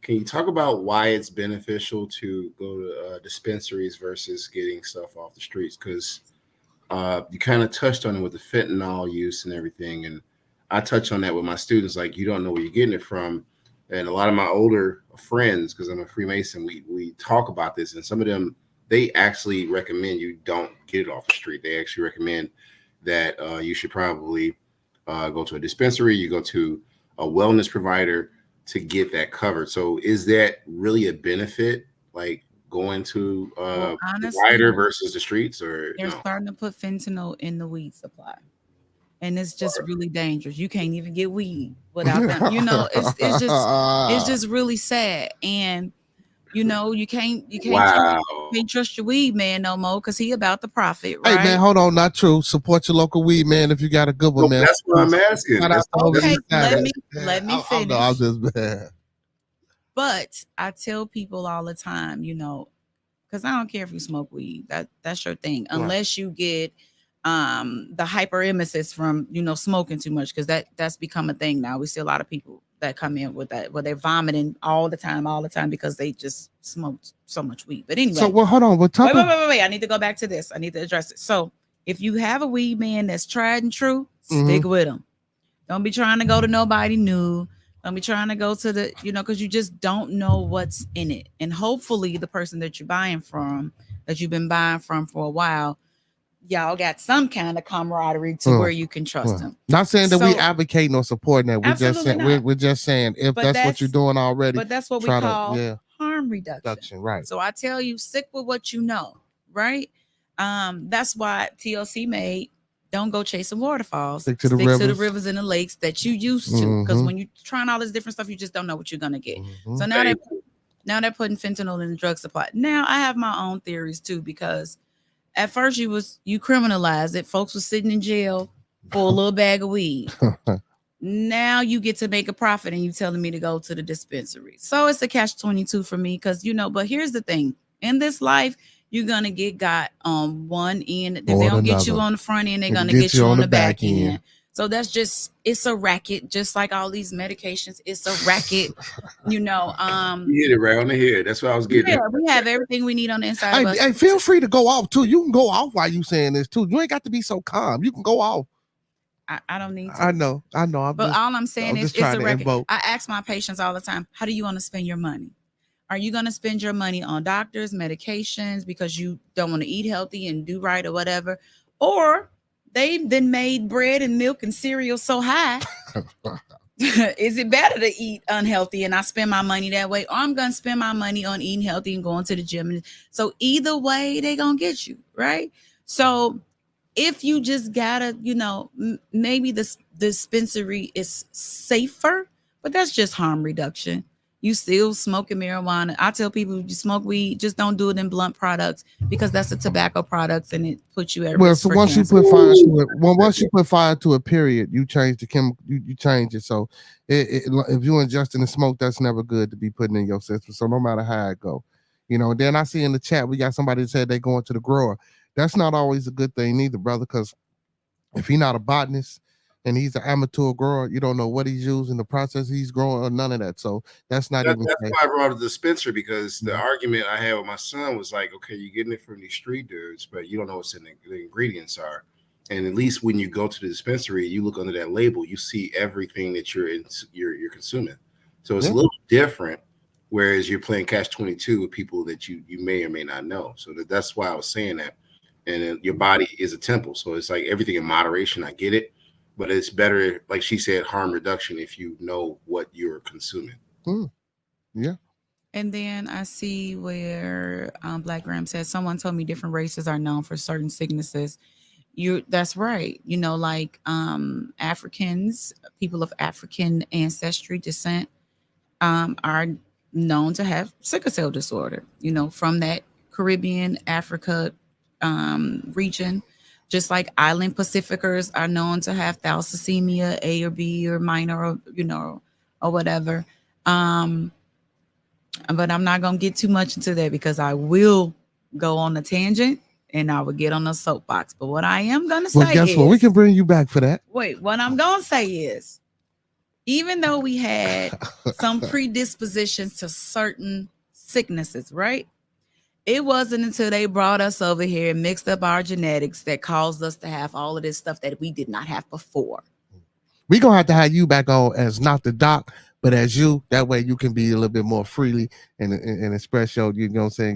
Can you talk about why it's beneficial to go to dispensaries versus getting stuff off the streets? Because you kind of touched on it with the fentanyl use and everything, and I touch on that with my students. Like, you don't know where you're getting it from. And a lot of my older friends, because I'm a Freemason, we talk about this, and some of them, they actually recommend you don't get it off the street. They actually recommend that you should probably go to a dispensary, you go to a wellness provider to get that covered. So is that really a benefit, like going to honestly, the wider versus the streets? Or they're starting to put fentanyl in the weed supply. And it's just really dangerous. You can't even get weed without them. It's just really sad. And you can't trust your weed man no more because he about the profit, right? Hey man, hold on, not true. Support your local weed man if you got a good one, man. That's what I'm asking. Okay, let me finish. I'm just bad. But I tell people all the time, because I don't care if you smoke weed. That's your thing, unless you get the hyperemesis from smoking too much, because that's become a thing now. We see a lot of people that come in with that, where they're vomiting all the time because they just smoked so much weed. But anyway, so hold on, wait, I need to go back to this. I need to address it. So if you have a weed man that's tried and true, stick with him. Don't be trying to go to nobody new. Don't be trying to go to the because you just don't know what's in it. And hopefully the person that you're buying from, that you've been buying from for a while, y'all got some kind of camaraderie to where you can trust them. Not saying that we advocating or supporting that. We're just saying if that's what you're doing already. But that's what we call harm reduction. Right. So I tell you, stick with what you know, right? That's why TLC made don't go chasing waterfalls. Stick to the rivers and the lakes that you used to. Because when you're trying all this different stuff, you just don't know what you're gonna get. So now Now they're putting fentanyl in the drug supply. Now I have my own theories too, because at first you criminalized it. Folks were sitting in jail for a little bag of weed. Now you get to make a profit and you telling me to go to the dispensary. So it's a catch-22 for me, because but here's the thing. In this life, you're gonna get got on one end. If they don't get you on the front end, they're gonna get you on the back end. So that's it's a racket, just like all these medications. It's a racket, You hit it right on the head. That's what I was getting. Yeah, we have everything we need on the inside of us. Hey, feel free to go off too. You can go off while you saying this too. You ain't got to be so calm. You can go off. I don't need to. I know. But all I'm saying is, it's a record. I ask my patients all the time, how do you want to spend your money? Are you going to spend your money on doctors, medications, because you don't want to eat healthy and do right or whatever? Or they've been made bread and milk and cereal so high. Is it better to eat unhealthy and I spend my money that way? Or I'm going to spend my money on eating healthy and going to the gym. So either way, they're going to get you, right? So if you just gotta, maybe the dispensary is safer, but that's just harm reduction. You still smoking marijuana. I tell people, if you smoke weed, just don't do it in blunt products, because that's a tobacco product and it puts you at risk. So once you put fire to it, once you put fire to a period, you change the chemical. You change it. So if you're ingesting the smoke, that's never good to be putting in your system. So no matter how it go, Then I see in the chat we got somebody that said they going to the grower. That's not always a good thing either, brother, because if he's not a botanist and he's an amateur grower, you don't know what he's using, the process he's growing, or none of that. So that's not even. That's why I brought up the dispenser, because the argument I had with my son was like, okay, you're getting it from these street dudes, but you don't know what's in the ingredients are. And at least when you go to the dispensary, you look under that label, you see everything that you're consuming. So it's a little different. Whereas you're playing catch-22 with people that you may or may not know. So that's why I was saying that. And your body is a temple. So it's like everything in moderation. I get it. But it's better, like she said, harm reduction if you know what you're consuming. Yeah. And then I see where Black Graham says, someone told me different races are known for certain sicknesses. That's right. Like Africans, people of African ancestry descent are known to have sickle cell disorder, from that Caribbean, Africa region. Just like island Pacificers are known to have thalassemia, A or B or minor, or whatever. But I'm not going to get too much into that, because I will go on a tangent and I will get on a soapbox. But what I am going to say is... guess what? We can bring you back for that. Wait, what I'm going to say is, even though we had some predispositions to certain sicknesses, right? It wasn't until they brought us over here and mixed up our genetics that caused us to have all of this stuff that we did not have before. We're going to have you back on as not the doc, but as you. That way you can be a little bit more freely and express your, your thoughts.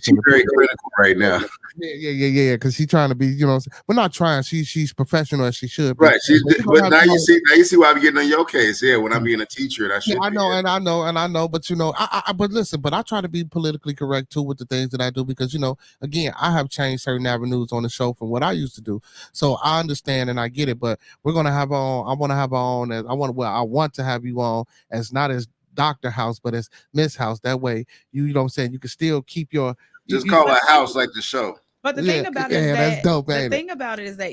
She's very critical right now. Yeah. Because she's trying to be, but not trying. She's professional as she should be. Right. But now you see why I'm getting on your case. Yeah, when I'm being a teacher, and I should. I know. But but listen. But I try to be politically correct too with the things that I do, because again, I have changed certain avenues on the show from what I used to do. So I understand and I get it. But we're gonna have on. I want to have her on as I want to have you on as not as Dr. House, but as Miss House. That way, you know what I'm saying, you can still keep your call it House like the show. But the thing about it is that's dope, the thing about it is that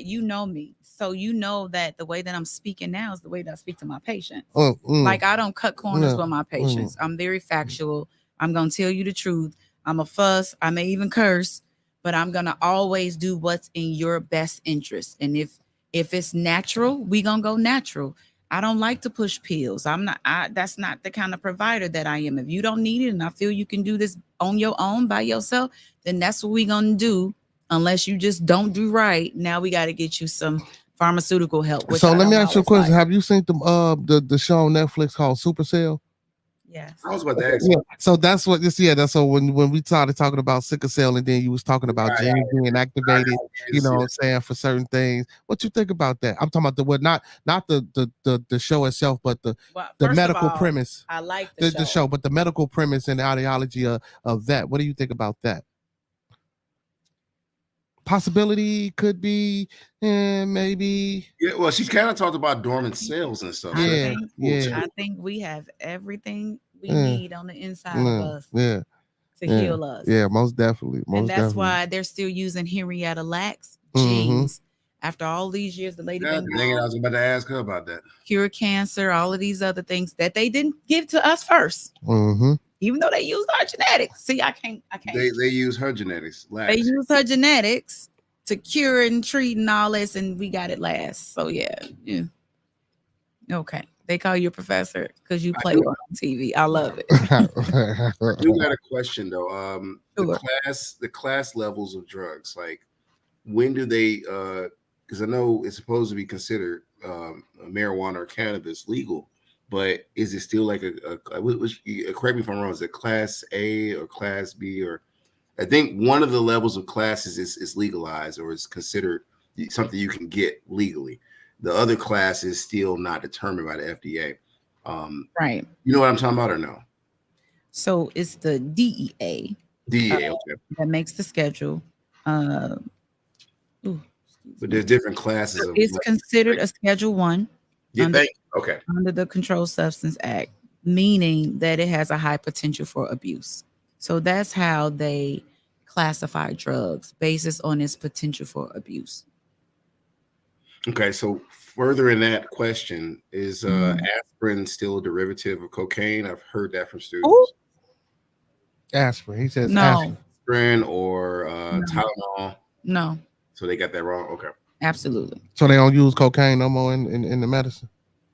me. So that the way that I'm speaking now is the way that I speak to my patients. Like I don't cut corners with my patients. I'm very factual. I'm gonna tell you the truth. I'm a fuss. I may even curse, but I'm gonna always do what's in your best interest. And if it's natural, we gonna go natural. I don't like to push pills. That's not the kind of provider that I am. If you don't need it and I feel you can do this on your own by yourself, then that's what we're going to do. Unless you just don't do right. Now we got to get you some pharmaceutical help. So let me ask you a question. Have you seen the show on Netflix called Supercell? Yes. I was about to ask you. So that's what this. Yeah. That's so when we started talking about sickle cell, and then you was talking about genes being activated. You know what I'm saying, for certain things. What you think about that? I'm talking about not the show itself, but the medical premise. I like the show, but the medical premise and the ideology of that. What do you think about that? Possibility, could be, maybe. Yeah, well, she's kind of talked about dormant cells and stuff. I think we have everything we need on the inside of us Yeah. to heal us. Yeah, most definitely. Most And that's definitely. why they're still using Henrietta Lacks Mhm. genes after all these years. The lady Yeah, been dang it, I gone, was about to ask her about that. cure cancer, all of these other things that they didn't give to us first, Mm-hmm. even though they used our genetics. See, I can't. They use her genetics. They use her genetics to cure and treat and all this, and we got it last. So yeah. Okay. They call you a professor because you play on TV. I love it. I do got a question though. Sure. The class levels of drugs, like when do they because I know it's supposed to be considered marijuana or cannabis legal, but is it still like correct me if I'm wrong, is it class A or class B? Or I think one of the levels of classes is legalized or is considered something you can get legally. The other class is still not determined by the FDA. Right. You know what I'm talking about or no? So it's the DEA. DEA, okay. That makes the schedule. But there's different classes. So it's considered a Schedule 1 under the Controlled Substance Act, meaning that it has a high potential for abuse. So that's how they classify drugs, basis on its potential for abuse. Okay, so further in that question, is aspirin still a derivative of cocaine? I've heard that from students. Ooh. Aspirin. He says no. Aspirin or Tylenol. No. So they got that wrong. Okay. Absolutely. So they don't use cocaine no more in the medicine?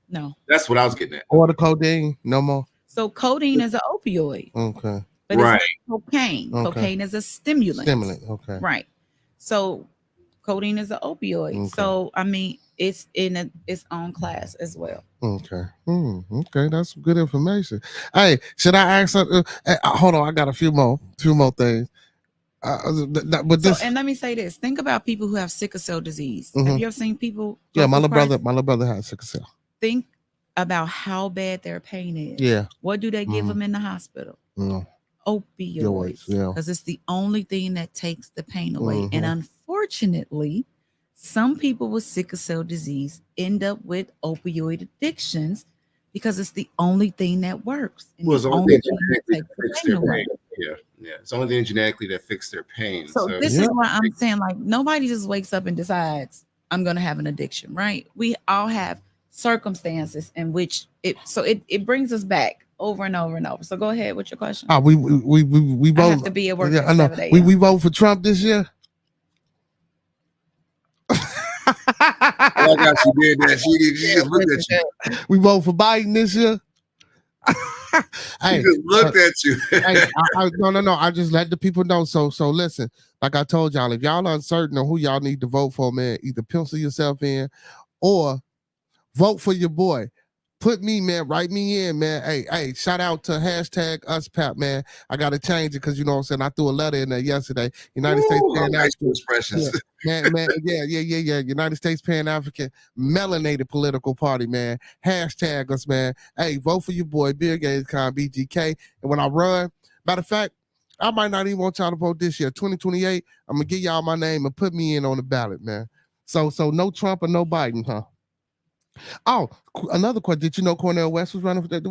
No. That's what I was getting at. Or the codeine no more? So codeine is an opioid. Okay. But it's not cocaine. Okay. Cocaine is a stimulant. Okay. Right. So codeine is an opioid. Okay. So I mean, it's in its own class as well. Okay. Okay, that's good information. Hey, should I ask? Hold on, I got a few more things. But this, and let me say this: think about people who have sickle cell disease. Have you ever seen people? Yeah, my little brother has sickle cell. Think about how bad their pain is. Yeah. What do they give them in the hospital? Opioids. Yeah. Because it's the only thing that takes the pain away. And unfortunately, some people with sickle cell disease end up with opioid addictions because it's the only thing that works. And well, it's the only thing that fixes their pain. Yeah. It's the only thing genetically that fixes their pain. So this is why I'm saying, like, nobody just wakes up and decides I'm going to have an addiction, right? We all have circumstances in which it brings us back over and over and over. So go ahead with your question. We vote. I have to be at work at 7 a.m. We vote for Trump this year. I like how she did that. She just looked at you. We vote for Biden this year. Hey, just looked at you. No. I just let the people know. So listen, like I told y'all, if y'all are uncertain on who y'all need to vote for, man, either pencil yourself in or vote for your boy. Put me, man, write me in, man. Hey, shout out to #UsPap, man. I gotta change it because you know what I'm saying. I threw a letter in there yesterday. United States Pan-African expressions. Yeah, man. Yeah. United States Pan-African Melanated Political Party, man. #us, man. Hey, vote for your boy, BEARDEDBUCKZ, BGK. And when I run, matter of fact, I might not even want y'all to vote this year. 2028, I'm gonna give y'all my name and put me in on the ballot, man. So no Trump or no Biden, huh? Oh, another question. Did you know Cornel West was running for that?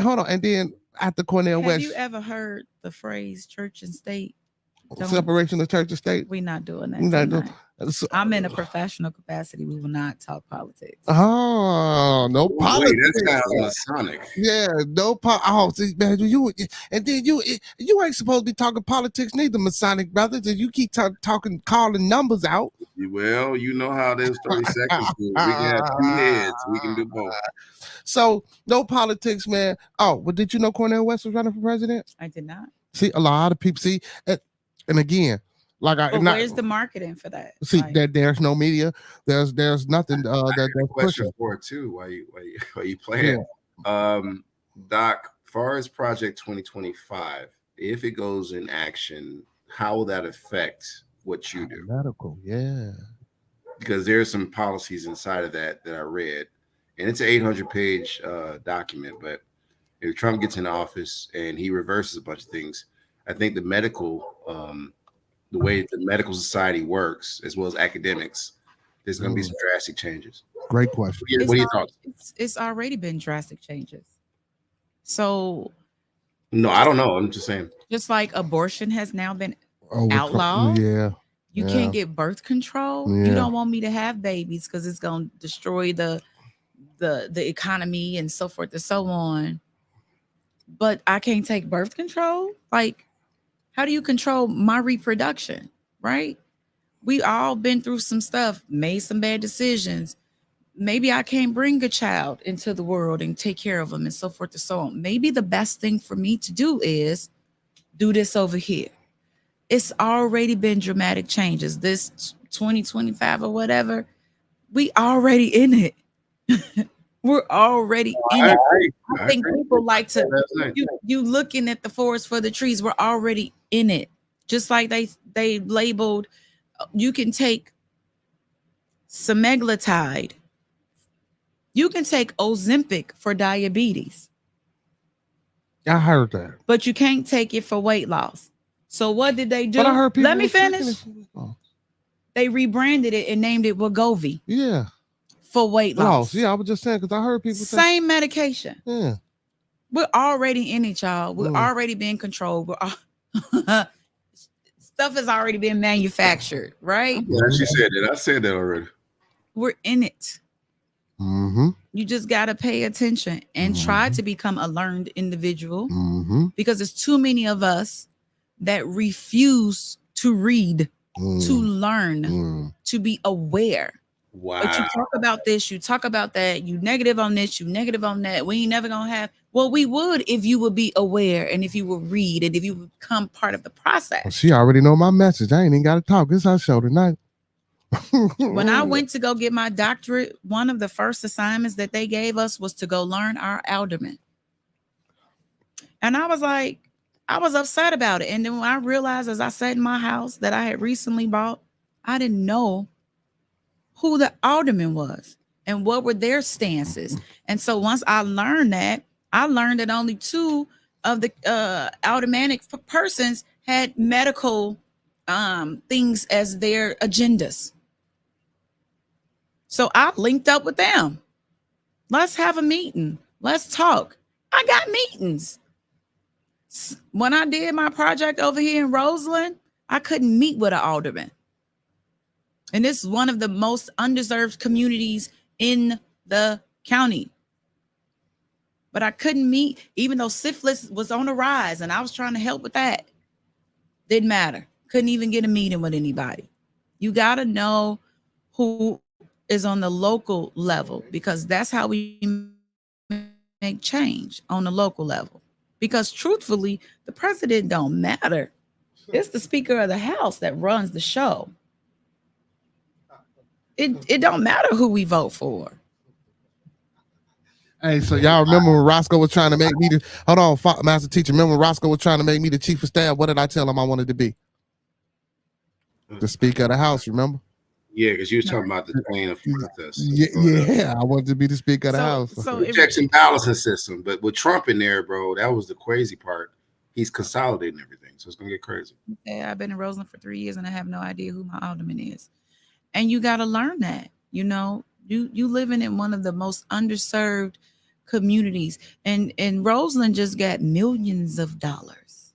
Hold on. And then after Cornel West. Have you ever heard the phrase church and state? Separation of church and state? We're not doing that. I'm in a professional capacity. We will not talk politics. Oh, no politics. Wait, that sounds Masonic. Yeah, no see, man, you ain't supposed to be talking politics neither, Masonic brothers. And you keep calling numbers out. Well, you know how there's 30 seconds. We can have 2 heads. We can do both. So no politics, man. Oh, well, did you know Cornel West was running for president? I did not. See, a lot of people see, and again, like where's the marketing for that? See, that there's no media. There's nothing. That's question for it too. Why you playing? Yeah. Doc, far as Project 2025, if it goes in action, how will that affect what you do? Medical, yeah. Because there's some policies inside of that I read, and it's an 800-page document. But if Trump gets in office and he reverses a bunch of things, I think the medical, the way the medical society works, as well as academics, there's going to be some drastic changes. Great question. What are your thoughts? It's already been drastic changes. So No, I don't know. I'm just saying. Just like abortion has now been Oh, outlawed. yeah. You Yeah. can't get birth control. You Yeah. don't want me to have babies because it's gonna destroy the economy and so forth and so on. But I can't take birth control. Like, how do you control my reproduction? Right? We all been through some stuff, made some bad decisions. Maybe I can't bring a child into the world and take care of them and so forth and so on. Maybe the best thing for me to do is do this over here. It's already been dramatic changes. This 2025 or whatever, we already in it. We're already in it. I think people like to you looking at the forest for the trees. We're already in it. Just like they labeled, you can take semaglutide. You can take Ozempic for diabetes. I heard that. But you can't take it for weight loss. So what did they do? But I heard people Let me finish. They rebranded it and named it Wegovy. Yeah. For weight loss. Yeah, I was just saying because I heard people same medication. Yeah. We're already in it, y'all. We're already being controlled. Stuff has already been manufactured, right? Yeah, she said that. I said that already. We're in it. You just got to pay attention and try to become a learned individual because there's too many of us that refuse to read, to learn, to be aware. Wow. But you talk about this, you talk about that, you negative on this, you negative on that. We ain't never gonna have. Well, we would if you would be aware and if you would read and if you would become part of the process. Well, she already know my message. I ain't even got to talk. It's our show tonight. When I went to go get my doctorate, one of the first assignments that they gave us was to go learn our alderman. And I was like, I was upset about it. And then when I realized as I sat in my house that I had recently bought, I didn't know who the alderman was and what were their stances. And so once I learned that, I learned that only 2 of the aldermanic persons had medical things as their agendas. So I linked up with them. Let's have a meeting. Let's talk. I got meetings. When I did my project over here in Roseland, I couldn't meet with an alderman. And this is one of the most undeserved communities in the county. But I couldn't meet, even though syphilis was on the rise and I was trying to help with that. Didn't matter. Couldn't even get a meeting with anybody. You got to know who is on the local level because that's how we make change on the local level. Because truthfully, the president don't matter. It's the Speaker of the House that runs the show. It don't matter who we vote for. Hey, so y'all remember when Roscoe was trying to make me the hold on, Master Teacher. Remember when Roscoe was trying to make me the chief of staff? What did I tell him I wanted to be? The Speaker of the House, remember? Yeah, because you were talking about the chain of process. Yeah, I wanted to be the Speaker of the House. So checks and balances system, but with Trump in there, bro, that was the crazy part. He's consolidating everything, so it's gonna get crazy. Yeah, I've been in Roseland for 3 years and I have no idea who my alderman is. And you got to learn that. You know, you living in one of the most underserved communities, and Roseland just got millions of dollars.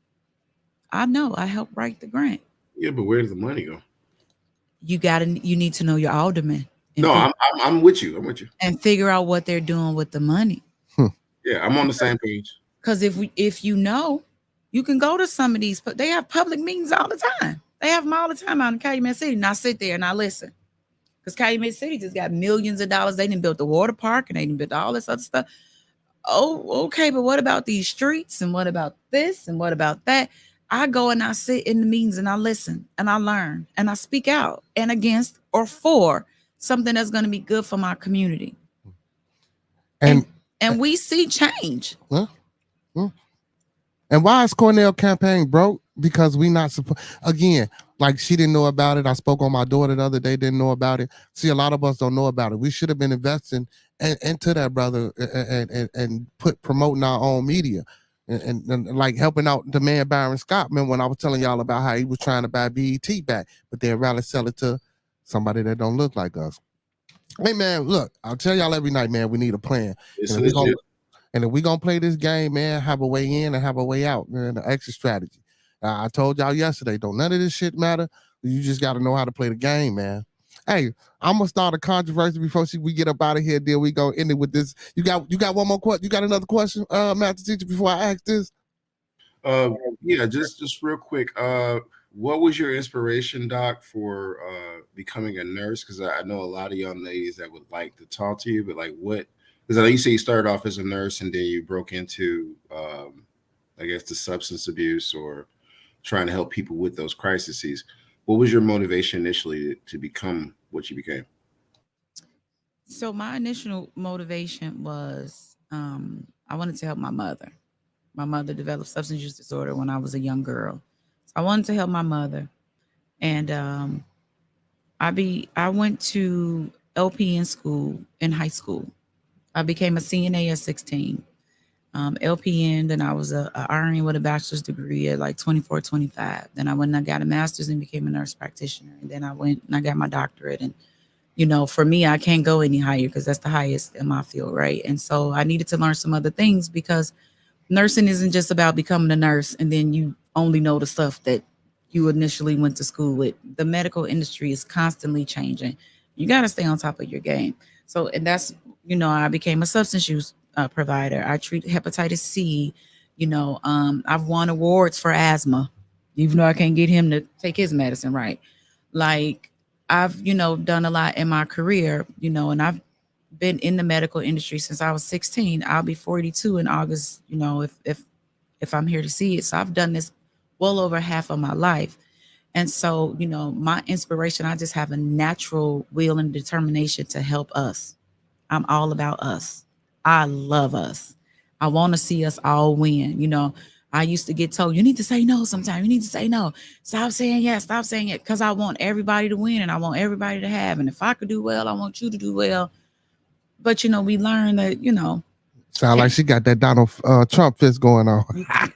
I know. I helped write the grant. Yeah, but where does the money go? You need to know your alderman. No, I'm with you. I'm with you. And figure out what they're doing with the money. Yeah, I'm on the same page. Because if you know, you can go to some of these, but they have public meetings all the time. They have them all the time out in Calumet City. And I sit there and I listen. Because Calumet City just got millions of dollars. They didn't build the water park and they didn't build all this other stuff. Oh, okay, but what about these streets? And what about this? And what about that? I go and I sit in the meetings and I listen and I learn and I speak out and against or for something that's going to be good for my community. And we see change. And why is Cornell campaign broke? Because we not supposed, again, like she didn't know about it. I spoke on my daughter the other day, didn't know about it. See, a lot of us don't know about it. We should have been investing into that, brother, and promoting our own media. And like helping out the man Byron Scott. Remember when I was telling y'all about how he was trying to buy BET back, but they'd rather sell it to somebody that don't look like us. Hey man, look, I'll tell y'all every night, man, we need a plan. And if we gonna play this game, man, have a way in and have a way out, man, the exit strategy. I told y'all yesterday, don't none of this shit matter. You just got to know how to play the game, man. Hey, I'm gonna start a controversy before we get up out of here. Then we go end it with this. You got one more question? You got another question, master teacher? Before I ask this, yeah, just real quick. What was your inspiration, Doc, for becoming a nurse? Because I know a lot of young ladies that would like to talk to you, but like what? Because I know you say you started off as a nurse and then you broke into, I guess, the substance abuse or trying to help people with those crises. What was your motivation initially to become what you became? So my initial motivation was I wanted to help my mother. My mother developed substance use disorder when I was a young girl. So I wanted to help my mother, and I went to LPN school in high school. I became a CNA at 16. LPN, then I was a RN with a bachelor's degree at like 24, 25. Then I went and I got a master's and became a nurse practitioner. And then I went and I got my doctorate. And, you know, for me, I can't go any higher because that's the highest in my field, right? And so I needed to learn some other things because nursing isn't just about becoming a nurse and then you only know the stuff that you initially went to school with. The medical industry is constantly changing. You got to stay on top of your game. So, and that's, you know, I became a substance use provider. I treat hepatitis C. You know, I've won awards for asthma, even though I can't get him to take his medicine right. Like, I've, you know, done a lot in my career, you know, and I've been in the medical industry since I was 16. I'll be 42 in August, you know, if I'm here to see it. So I've done this well over half of my life. And so, you know, my inspiration, I just have a natural will and determination to help us. I'm all about us. I love us. I want to see us all win. You know, I used to get told, you need to say no sometimes. You need to say no. Stop saying yes. Stop saying it. Because I want everybody to win and I want everybody to have. And if I could do well, I want you to do well. But, you know, we learn that, you know. sound like she got that Donald Trump fist going on.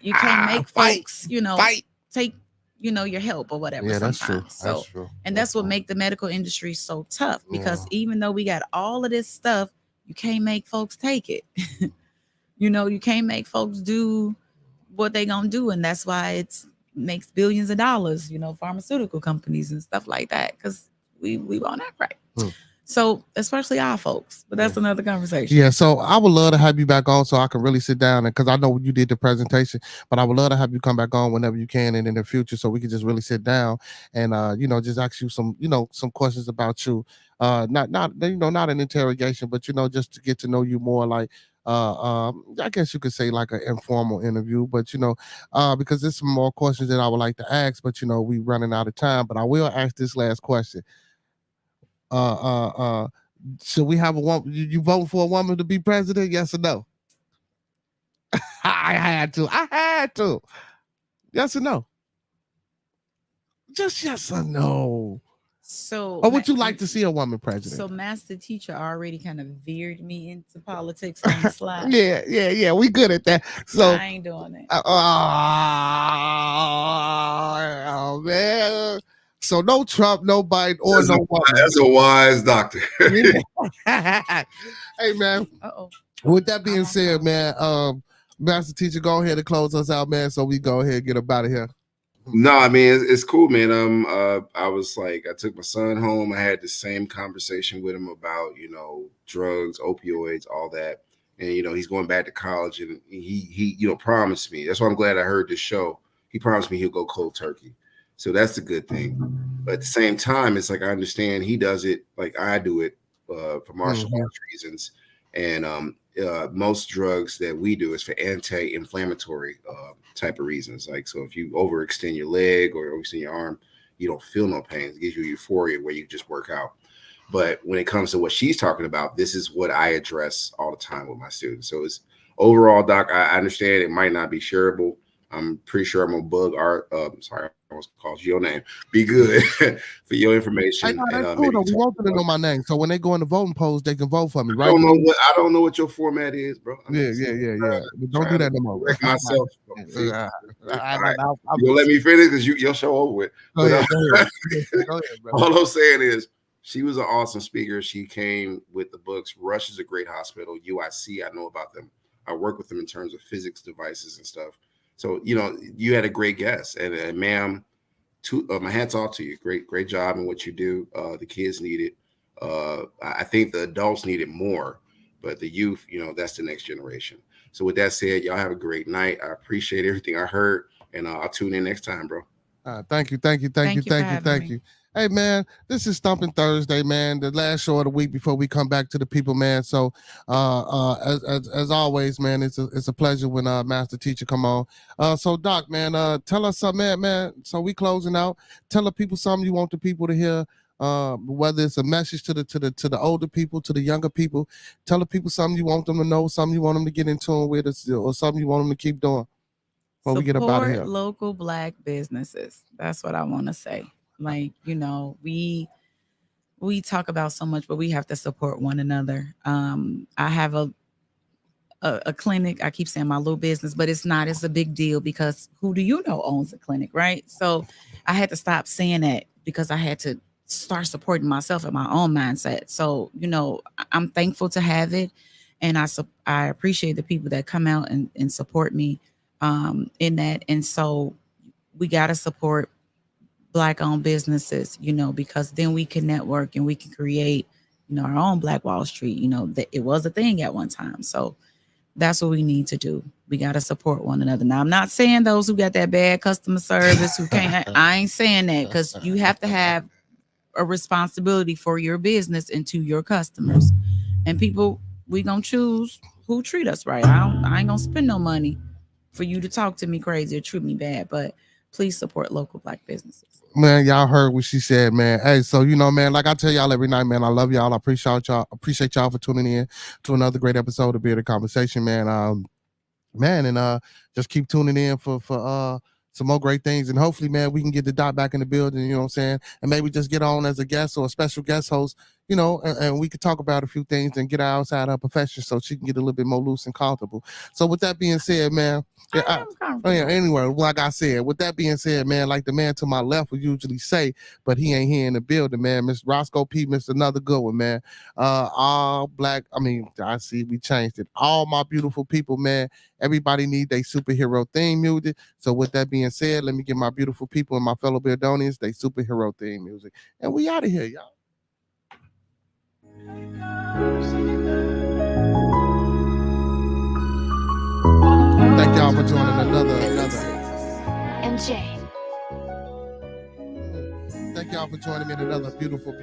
You can't make Fight, folks, you know, fight. Take, you know, your help or whatever. Yeah, that's sometimes. true. So, That's true. and that's what make the medical industry so tough because Yeah. even though we got all of this stuff, you can't make folks take it. You know, you can't make folks do what they gonna do, and that's why it makes billions of dollars. You know, pharmaceutical companies and stuff like that because we won't act right. So especially our folks, but that's another conversation. Yeah, so I would love to have you back on so I can really sit down and because I know you did the presentation, but I would love to have you come back on whenever you can and in the future so we can just really sit down and you know, just ask you some, you know, some questions about you. Not you know, not an interrogation, but you know, just to get to know you more like I guess you could say like an informal interview, but you know, because there's some more questions that I would like to ask, but you know, we running out of time. But I will ask this last question. Should we have a woman? You vote for a woman to be president? Yes or no? I had to. Yes or no? Just yes or no. So, or would you like to see a woman president? So, master teacher already kind of veered me into politics on the slide. yeah. We good at that. So I ain't doing it. Oh man. So no Trump, no Biden, or no woman. That's a wise doctor. Hey man. With that being said, man, master teacher, go ahead and close us out, man. So we go ahead and get up out of here. No, I mean it's cool, man. I was like, I took my son home. I had the same conversation with him about, you know, drugs, opioids, all that. And you know, he's going back to college, and he you know promised me. That's why I'm glad I heard this show. He promised me he'll go cold turkey. So that's a good thing. But at the same time, it's like I understand he does it like I do it for martial arts reasons. And most drugs that we do is for anti-inflammatory type of reasons. Like, so if you overextend your leg or overextend your arm, you don't feel no pain. It gives you euphoria where you just work out. But when it comes to what she's talking about, this is what I address all the time with my students. So it's overall, Doc, I understand it might not be shareable. I'm pretty sure I'm gonna bug our sorry, I almost called you your name. Be good for your information. That's cool though. We want them to know my name. So when they go in the voting polls, they can vote for me, right? I don't know what your format is, bro. Yeah. Don't do that no more. Correct myself. Right. You'll let me finish because your show over with. Go ahead, bro. All I'm saying is she was an awesome speaker. She came with the books. Rush is a great hospital. UIC, I know about them. I work with them in terms of physics devices and stuff. So, you know, you had a great guest, and ma'am, my hats off to you. Great job in what you do. The kids need it. I think the adults need it more, but the youth, you know, that's the next generation. So with that said, y'all have a great night. I appreciate everything I heard, and I'll tune in next time, bro. Thank you. Hey man, this is Thumpin Thursday, man. The last show of the week before we come back to the people, man. So, as always, man, it's a pleasure when Master Teacher come on. So Doc, man, tell us something, man. So we closing out. Tell the people something you want the people to hear. Whether it's a message to the older people, to the younger people. Tell the people something you want them to know, something you want them to get in tune with, or something you want them to keep doing. Before we get up out of here. Support local Black businesses. That's what I want to say. Like, you know, we talk about so much, but we have to support one another. I have a clinic. I keep saying my little business, but it's a big deal because who do you know owns a clinic, right? So I had to stop saying that because I had to start supporting myself and my own mindset. So, you know, I'm thankful to have it. And I appreciate the people that come out and support me in that. And so we got to support Black-owned businesses, you know, because then we can network and we can create, you know, our own Black Wall Street. You know, that it was a thing at one time. So that's what we need to do. We got to support one another. Now, I'm not saying those who got that bad customer service who can't. I ain't saying that, because you have to have a responsibility for your business and to your customers. And people, we gonna choose who treat us right. I ain't gonna spend no money for you to talk to me crazy or treat me bad, but please support local Black businesses. Man, y'all heard what she said, man. Hey, so, you know, man, like I tell y'all every night, man, I love y'all. I appreciate y'all for tuning in to another great episode of Bearded Conversation, man. And just keep tuning in for some more great things, and hopefully, man, we can get the Dot back in the building, you know what I'm saying, and maybe just get on as a guest or a special guest host, you know, and we could talk about a few things and get her outside her profession so she can get a little bit more loose and comfortable. So with that being said, man, anyway, like I said, with that being said, man, like the man to my left would usually say, but he ain't here in the building, man. Mr. Roscoe P, Mr. Another good one, man. All Black, I see we changed it. All my beautiful people, man. Everybody need their superhero theme music. So with that being said, let me give my beautiful people and my fellow Beardonians their superhero theme music. And we out of here, y'all. Thank y'all for joining another. MJ. Thank y'all for joining me in another beautiful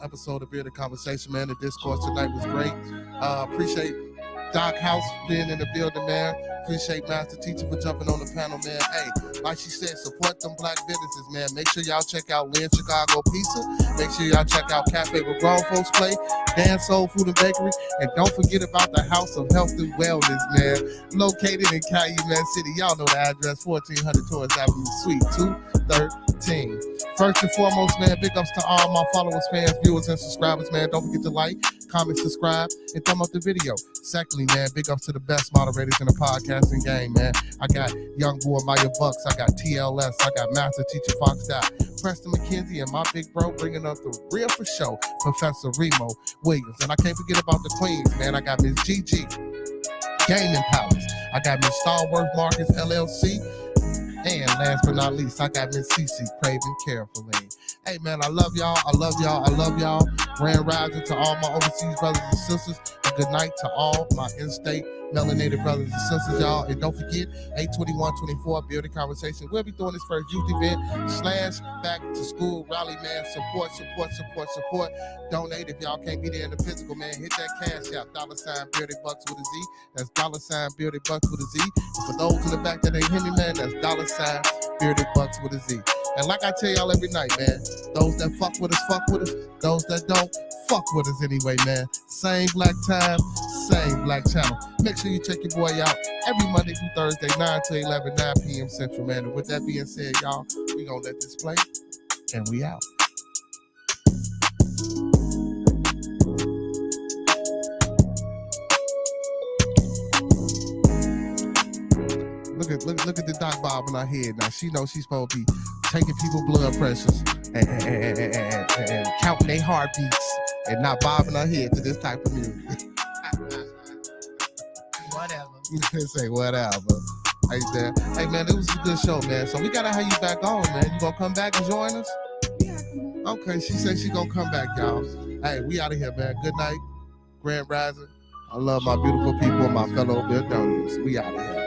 episode of Bearded Conversation, man. The discourse tonight was great. Appreciate Doc House being in the building, man. Appreciate Master Teacher for jumping on the panel, man. Hey, like she said, support them Black businesses, man. Make sure y'all check out Lynn Chicago Pizza. Make sure y'all check out Cafe where grown folks play, Dan Soul Food and Bakery, and don't forget about the House of Health and Wellness, man. Located in Calumet City. Y'all know the address, 1400 Torres Avenue, Suite 213. First and foremost, man, big ups to all my followers, fans, viewers, and subscribers, man. Don't forget to like, comment, subscribe, and thumb up the video. Secondly, man, big ups to the best moderators in the podcasting game, man. I got Young Boy Maya Bucks, I got TLS, I got Master Teacher Fox Dot, Preston McKenzie, and my big bro bringing up the real for show, Professor Remo Williams. And I can't forget about the Queens, man. I got Miss Gigi, Gaming Palace. I got Miss Starworth Marcus LLC. And last but not least, I got Miss Cece Craving Carefully. Hey, man, I love y'all. Grand rising to all my overseas brothers and sisters. And good night to all my in-state melanated brothers and sisters, y'all. And don't forget, 8/21/24, Bearded Conversation. We'll be doing this first youth event / back to school rally, man. Support. Donate if y'all can't be there in the physical, man. Hit that cash app, $BeardedBuckZ with a Z. That's $BeardedBuckZ with a Z. And for those in the back that ain't hear me, man, that's $BeardedBuckZ with a Z. And like I tell y'all every night, man, those that fuck with us. Those that don't, fuck with us anyway, man. Same black time, same black channel. Make sure you check your boy out every Monday through Thursday, 9 to 11, 9 p.m. Central, man. And with that being said, y'all, we gonna let this play, and we out. Look at the Doc bobbing her head. Now she knows she's supposed to be taking people's blood pressures and counting their heartbeats and not bobbing her head to this type of music. whatever. Say whatever. Hey, there. Hey, man, it was a good show, man. So we gotta have you back on, man. You gonna come back and join us? Yeah. Okay, she said she gonna come back, y'all. Hey, we out of here, man. Good night. Grand Rising. I love my beautiful people, my fellow Buildonians. We out of here.